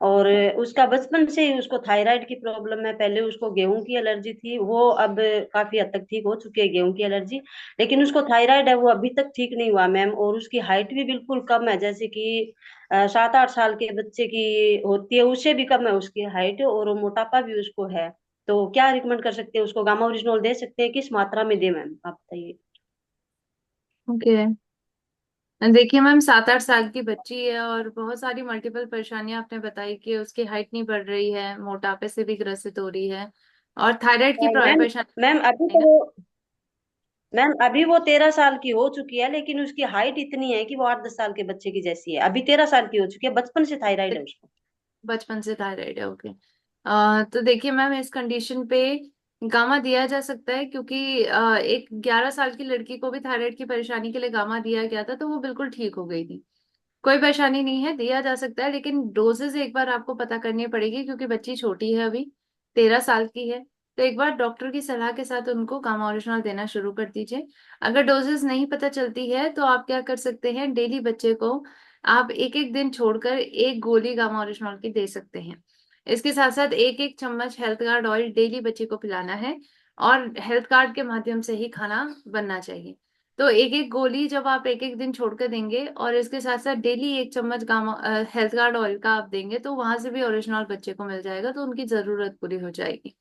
J: और उसका बचपन से ही उसको थायराइड की प्रॉब्लम है। पहले उसको गेहूं की एलर्जी थी, वो अब काफी हद तक ठीक हो चुकी है गेहूं की एलर्जी, लेकिन उसको थायराइड है, वो अभी तक ठीक नहीं हुआ मैम। और उसकी हाइट भी बिल्कुल कम है, जैसे कि 7-8 साल के बच्चे की होती है उससे भी कम है उसकी हाइट, और वो मोटापा भी उसको है। तो क्या रिकमेंड कर सकते हैं उसको, गामा ओरिजिनल दे सकते हैं, किस मात्रा में दे मैम, आप बताइए।
B: ओके, देखिए मैम, 7-8 साल की बच्ची है और बहुत सारी मल्टीपल परेशानियां आपने बताई कि उसकी हाइट नहीं बढ़ रही है, मोटापे से भी ग्रसित हो रही है, और थायराइड की
J: मैम मैम अभी
B: परेशानी
J: तो
B: है।
J: वो मैम अभी वो 13 साल की हो चुकी है, लेकिन उसकी हाइट इतनी है कि वो 8-10 साल के बच्चे की जैसी है। अभी 13 साल की हो चुकी है, बचपन से थायराइड है उसको।
B: बचपन से थायराइड है, ओके। तो देखिए मैम, इस कंडीशन पे गामा दिया जा सकता है क्योंकि एक 11 साल की लड़की को भी थायराइड की परेशानी के लिए गामा दिया गया था, तो वो बिल्कुल ठीक हो गई थी। कोई परेशानी नहीं है, दिया जा सकता है, लेकिन डोजेज एक बार आपको पता करनी पड़ेगी क्योंकि बच्ची छोटी है, अभी 13 साल की है। तो एक बार डॉक्टर की सलाह के साथ उनको गामा ओरिजिनॉल देना शुरू कर दीजिए। अगर डोजेस नहीं पता चलती है तो आप क्या कर सकते हैं, डेली बच्चे को आप एक एक दिन छोड़कर एक गोली गामा ओरिजिनॉल की दे सकते हैं। इसके साथ साथ एक एक चम्मच हेल्थ गार्ड ऑयल डेली बच्चे को पिलाना है, और हेल्थ कार्ड के माध्यम से ही खाना बनना चाहिए। तो एक एक गोली जब आप एक एक दिन छोड़कर देंगे और इसके साथ साथ डेली एक चम्मच गामा हेल्थ कार्ड ऑयल का आप देंगे, तो वहां से भी ओरिजिनल बच्चे को मिल जाएगा, तो उनकी जरूरत पूरी हो जाएगी।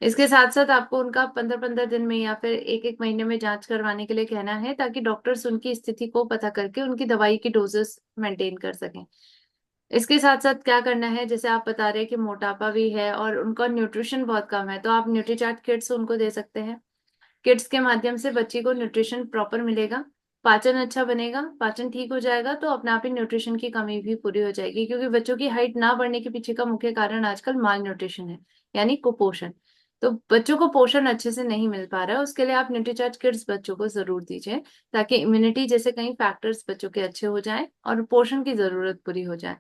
B: इसके साथ साथ आपको उनका 15-15 दिन में या फिर एक एक महीने में जांच करवाने के लिए कहना है, ताकि डॉक्टर्स उनकी स्थिति को पता करके उनकी दवाई की डोजेस मेंटेन कर सकें। इसके साथ साथ क्या करना है, जैसे आप बता रहे हैं कि मोटापा भी है और उनका न्यूट्रिशन बहुत कम है, तो आप न्यूट्रीचार्ट किट्स उनको दे सकते हैं। किट्स के माध्यम से बच्चे को न्यूट्रिशन प्रॉपर मिलेगा, पाचन अच्छा बनेगा, पाचन ठीक हो जाएगा, तो अपने आप ही न्यूट्रिशन की कमी भी पूरी हो जाएगी। क्योंकि बच्चों की हाइट ना बढ़ने के पीछे का मुख्य कारण आजकल माल न्यूट्रिशन है, यानी कुपोषण। तो बच्चों को पोषण अच्छे से नहीं मिल पा रहा है, उसके लिए आप न्यूट्रीचार्ज किट्स बच्चों को जरूर दीजिए, ताकि इम्यूनिटी जैसे कई फैक्टर्स बच्चों के अच्छे हो जाएं और पोषण की जरूरत पूरी हो जाए।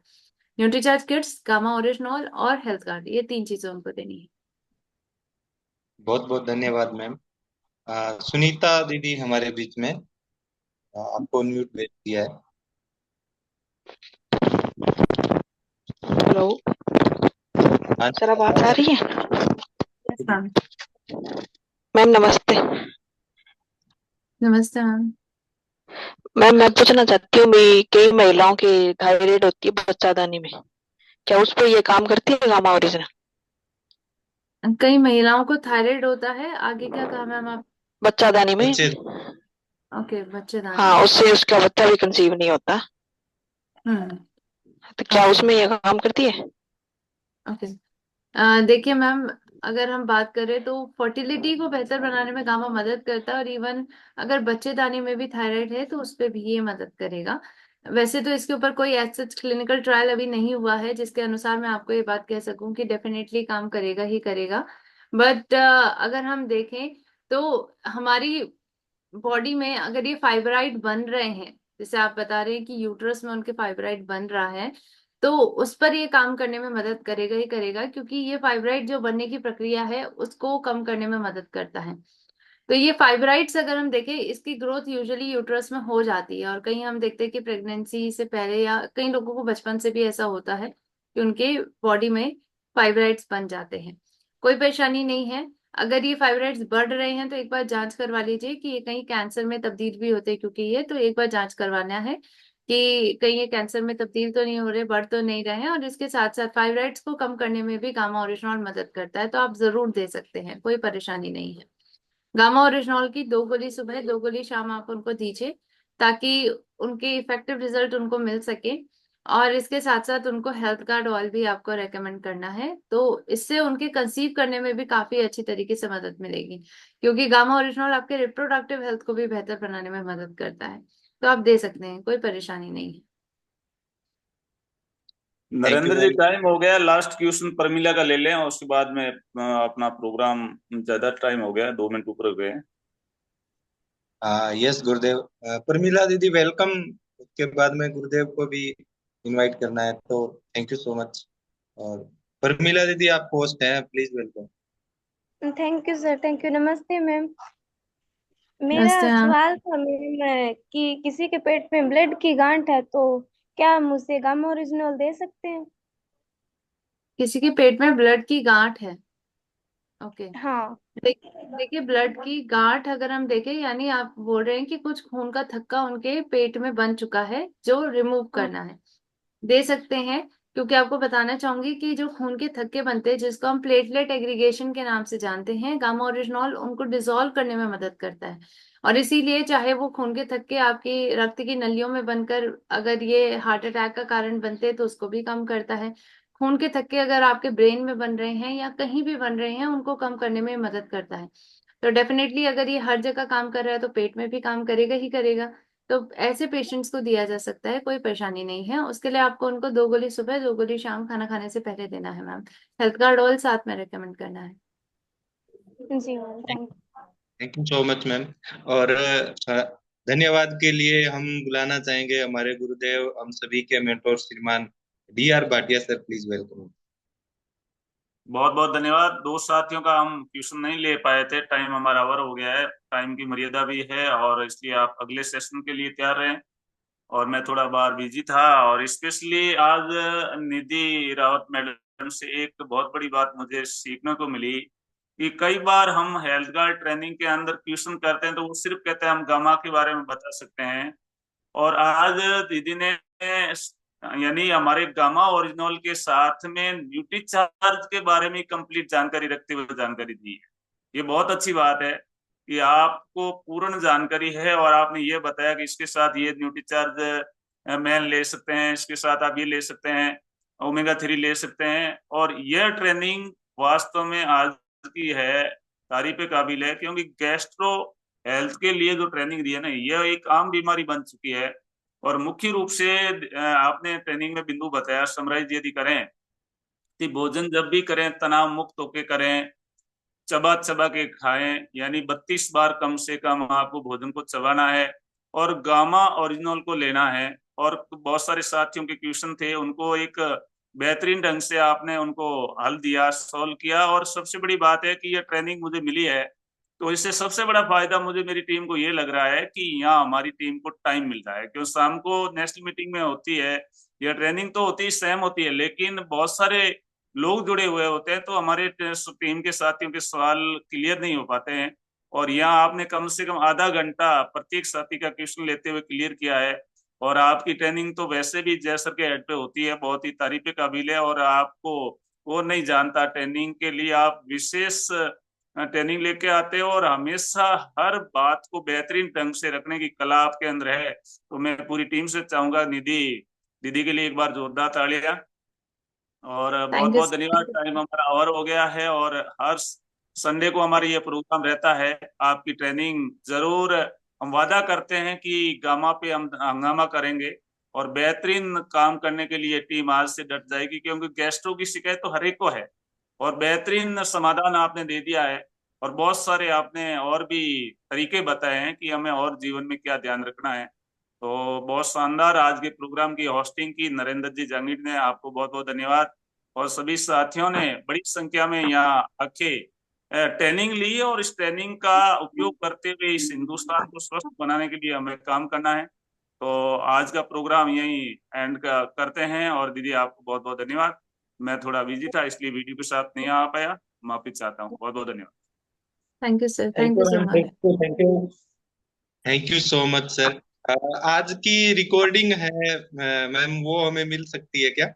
B: न्यूट्रीचार्ज किट्स, गामा ओरिजिनॉल और हेल्थ कार्ड, ये 3 चीजें उनको देनी है।
A: बहुत बहुत धन्यवाद मैम। सुनीता दीदी हमारे बीच में, आपको म्यूट भेज दिया है।
K: हेलो
A: हाँ
K: सर, आवाज आ रही है?
B: Yes ma'am.
K: मैम नमस्ते।
B: नमस्ते मैम।
K: मैम मैं पूछना चाहती हूँ, भी कई महिलाओं की थायराइड होती है बच्चादानी में, क्या उस पर ये काम करती है गामा ओरिजिनल?
B: कई महिलाओं को थायराइड होता है, आगे क्या कहा मैम आप?
K: बच्चादानी में।
A: बच्चे
B: ओके, बच्चेदानी
K: हाँ,
B: में।
K: उससे उसका बच्चा भी कंसीव नहीं होता,
B: हम्म।
K: तो क्या
B: ओके
K: उसमें ये काम करती है?
B: ओके। देखिए मैम, अगर हम बात करें तो फर्टिलिटी को बेहतर बनाने में गामा मदद करता है, और इवन अगर बच्चेदानी में भी थायराइड है तो उस पे भी ये मदद करेगा। वैसे तो इसके ऊपर कोई ऐसा क्लिनिकल ट्रायल अभी नहीं हुआ है जिसके अनुसार मैं आपको ये बात कह सकूं कि डेफिनेटली काम करेगा ही करेगा। बट अगर हम देखें तो हमारी बॉडी में अगर ये फाइब्राइड बन रहे हैं, जैसे आप बता रहे हैं कि यूट्रस में उनके फाइब्राइड बन रहा है, तो उस पर ये काम करने में मदद करेगा ही करेगा, क्योंकि ये फाइब्राइड जो बनने की प्रक्रिया है उसको कम करने में मदद करता है। तो ये फाइब्राइड्स अगर हम देखें, इसकी ग्रोथ यूजुअली यूट्रस में हो जाती है, और कहीं हम देखते हैं कि प्रेगनेंसी से पहले या कई लोगों को बचपन से भी ऐसा होता है कि उनके बॉडी में फाइब्राइड्स बन जाते हैं। कोई परेशानी नहीं है। अगर ये फाइब्राइड्स बढ़ रहे हैं तो एक बार जांच करवा लीजिए कि ये कहीं कैंसर में तब्दील भी होते हैं, क्योंकि ये तो एक बार जांच करवाना है कि कहीं ये कैंसर में तब्दील तो नहीं हो रहे, बढ़ तो नहीं रहे हैं। और इसके साथ साथ फाइब्राइड्स को कम करने में भी गामा ओरिजिनॉल मदद करता है, तो आप जरूर दे सकते हैं, कोई परेशानी नहीं है। गामा ओरिजिनॉल की 2 गोली सुबह, 2 गोली शाम आप उनको दीजिए, ताकि उनके इफेक्टिव रिजल्ट उनको मिल सके। और इसके साथ साथ उनको हेल्थ कार्ड ऑयल भी आपको रेकमेंड करना है, तो इससे उनके कंसीव करने में भी काफी अच्छी तरीके से मदद मिलेगी, क्योंकि गामा ओरिजिनॉल आपके रिप्रोडक्टिव हेल्थ को भी बेहतर बनाने में मदद करता है। तो आप दे सकते हैं, कोई परेशानी नहीं है।
A: Thank you
D: Narendra ji,
A: very
D: time हो गया, लास्ट क्वेश्चन प्रमिला का ले लें और उसके बाद में अपना प्रोग्राम, ज्यादा टाइम हो गया, 2 मिनट ऊपर हो गए।
A: यस गुरुदेव। प्रमिला दीदी वेलकम। उसके बाद में गुरुदेव को भी इनवाइट करना है, तो थैंक यू सो मच। और प्रमिला दीदी आप होस्ट हैं, please welcome.
L: Thank you sir, thank you. नमस्ते मैम। मेरा
B: नमस्ते मैम।
L: सवाल था मैम कि किसी के पेट में ब्लड की गांठ है, तो क्या हम उसे गामा ओरिजिनल दे सकते हैं?
B: किसी के पेट में ब्लड की गांठ है? ओके।
L: हाँ।
B: देखिए, ब्लड की गांठ अगर हम देखें, यानी आप बोल रहे हैं कि कुछ खून का थक्का उनके पेट में बन चुका है जो रिमूव
L: हाँ।
B: करना है, दे सकते हैं। क्योंकि आपको बताना चाहूंगी कि जो खून के थक्के बनते हैं, जिसको हम प्लेटलेट एग्रीगेशन के नाम से जानते हैं, गामा ओरिजिनॉल उनको डिसॉल्व करने में मदद करता है। और इसीलिए चाहे वो खून के थक्के आपकी रक्त की नलियों में बनकर अगर ये हार्ट अटैक का कारण बनते हैं तो उसको भी कम करता है। खून के थक्के अगर आपके ब्रेन में बन रहे हैं या कहीं भी बन रहे हैं, उनको कम करने में मदद करता है। तो डेफिनेटली अगर ये हर जगह काम कर रहा है तो पेट में भी काम करेगा ही करेगा। तो ऐसे पेशेंट्स को दिया जा सकता है, कोई परेशानी नहीं है। उसके लिए आपको उनको 2 गोली सुबह, 2 गोली शाम खाना खाने से पहले देना है मैम। हेल्थ कार्ड ऑयल साथ में रेकमेंड करना है।
L: जी ma'am, thank
A: thank you so much ma'am. और धन्यवाद के लिए हम बुलाना चाहेंगे हमारे गुरुदेव, हम सभी के मेंटोर श्रीमान DR Bhatia sir, please welcome.
D: बहुत बहुत धन्यवाद। दो साथियों का हम ट्यूशन नहीं ले पाए थे, टाइम हमारा ओवर हो गया है, टाइम की मर्यादा भी है, और इसलिए आप अगले सेशन के लिए तैयार रहें। और मैं थोड़ा बाहर बिजी था, और स्पेशली आज निधि रावत मैडम से एक बहुत बड़ी बात मुझे सीखने को मिली कि कई बार हम हेल्थ गार्ड ट्रेनिंग के अंदर ट्यूशन करते हैं तो वो सिर्फ कहते हैं हम गामा के बारे में बता सकते हैं, और आज दीदी ने यानी हमारे गामा ओरिजिनल के साथ में ड्यूटी चार्ज के बारे में कंप्लीट जानकारी रखते हुए जानकारी दी है। ये बहुत अच्छी बात है कि आपको पूर्ण जानकारी है, और आपने ये बताया कि इसके साथ ये ड्यूटी चार्ज मैन ले सकते हैं, इसके साथ आप ये ले सकते हैं, ओमेगा 3 ले सकते हैं। और यह ट्रेनिंग वास्तव में आज की है, तारीफ काबिल है, क्योंकि गैस्ट्रो हेल्थ के लिए जो ट्रेनिंग दी है ना, यह एक आम बीमारी बन चुकी है। और मुख्य रूप से आपने ट्रेनिंग में बिंदु बताया, समराइज यदि करें कि भोजन जब भी करें तनाव मुक्त होके करें, चबा चबा के खाएं, यानी 32 बार कम से कम आपको भोजन को चबाना है, और गामा ओरिजिनल को लेना है। और बहुत सारे साथियों के क्वेश्चन थे, उनको एक बेहतरीन ढंग से आपने उनको हल दिया, सॉल्व किया। और सबसे बड़ी बात है कि यह ट्रेनिंग मुझे मिली है, तो इससे सबसे बड़ा फायदा मुझे मेरी टीम को ये लग रहा है कि यहाँ हमारी टीम को टाइम मिल रहा है, क्योंकि शाम को नेशनल मीटिंग में होती है, यह ट्रेनिंग तो होती है, सेम होती है, लेकिन बहुत सारे लोग जुड़े हुए होते हैं, तो हमारे टीम के साथियों के सवाल क्लियर नहीं हो पाते हैं। और यहाँ आपने कम से कम आधा घंटा प्रत्येक साथी का क्वेश्चन लेते हुए क्लियर किया है। और आपकी ट्रेनिंग तो वैसे भी जय सर के हेड पे होती है, बहुत ही तारीफ काबिल है। और आपको वो नहीं जानता, ट्रेनिंग के लिए आप विशेष ट्रेनिंग लेके आते हो, और हमेशा हर बात को बेहतरीन ढंग से रखने की कला आपके अंदर है। तो मैं पूरी टीम से चाहूंगा निधि दीदी के लिए एक बार जोरदार तालियां। और बहुत
B: थैंक यू
D: बहुत धन्यवाद। टाइम हमारा ओवर हो गया है, और हर संडे को हमारा ये प्रोग्राम रहता है। आपकी ट्रेनिंग जरूर, हम वादा करते हैं कि गामा पे हम हंगामा करेंगे, और बेहतरीन काम करने के लिए टीम आज से डट जाएगी, क्योंकि गेस्टों की शिकायत तो हर एक को है, और बेहतरीन समाधान आपने दे दिया है। और बहुत सारे आपने और भी तरीके बताए हैं कि हमें और जीवन में क्या ध्यान रखना है। तो बहुत शानदार आज के प्रोग्राम की होस्टिंग की नरेंद्र जी जंगीर ने, आपको बहुत बहुत धन्यवाद। और सभी साथियों ने बड़ी संख्या में यहाँ आके ट्रेनिंग ली, और इस ट्रेनिंग का उपयोग करते हुए इस हिंदुस्तान को स्वस्थ बनाने के लिए हमें काम करना है। तो आज का प्रोग्राम यही एंड करते हैं। और दीदी आपको बहुत बहुत धन्यवाद। मैं थोड़ा बिजी था, इसलिए वीडियो के साथ नहीं आ पाया, माफी चाहता हूँ। बहुत बहुत धन्यवाद।
B: Thank you sir,
I: thank
B: thank
I: you
B: you so
I: ma'am,
B: much.
I: Thank you.
A: Thank you so much sir. आज की रिकॉर्डिंग है मैम, वो हमें मिल सकती है क्या?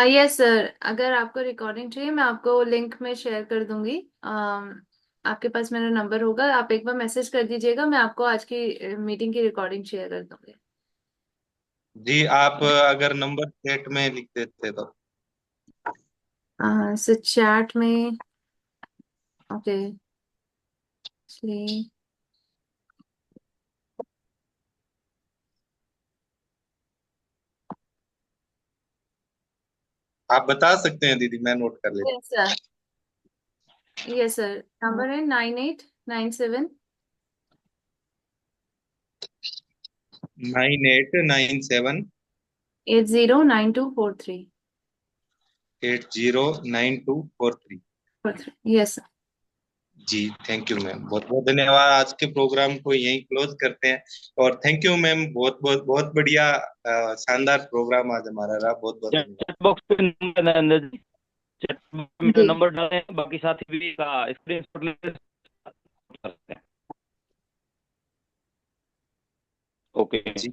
B: यस सर, अगर आपको रिकॉर्डिंग चाहिए मैं आपको लिंक में शेयर कर दूंगी। आपके पास मेरा नंबर होगा, आप एक बार मैसेज कर दीजिएगा, मैं आपको आज की मीटिंग की रिकॉर्डिंग शेयर कर दूंगी।
A: जी, आप अगर नंबर चैट में लिख देते तो।
B: सर चैट में, ओके जी।
A: आप बता सकते हैं दीदी, मैं नोट कर लेता
B: yes sir, yes sir, number है 9897
A: हूँ। 9897
B: 809243।
A: 809243।
B: Yes sir.
A: जी थैंक यू मैम, बहुत बहुत धन्यवाद। आज के प्रोग्राम को यहीं क्लोज करते हैं। और थैंक यू मैम, बहुत बहुत बहुत बढ़िया शानदार प्रोग्राम आज हमारा रहा। बहुत बहुत धन्यवाद।
M: चैट बॉक्स पे नंबर है अंदर जी, चैट बॉक्स में मेरा
B: जी
M: नंबर डालें, बाकी साथी भी का स्क्रीनशॉट ले सकते हैं। ओके।
A: जी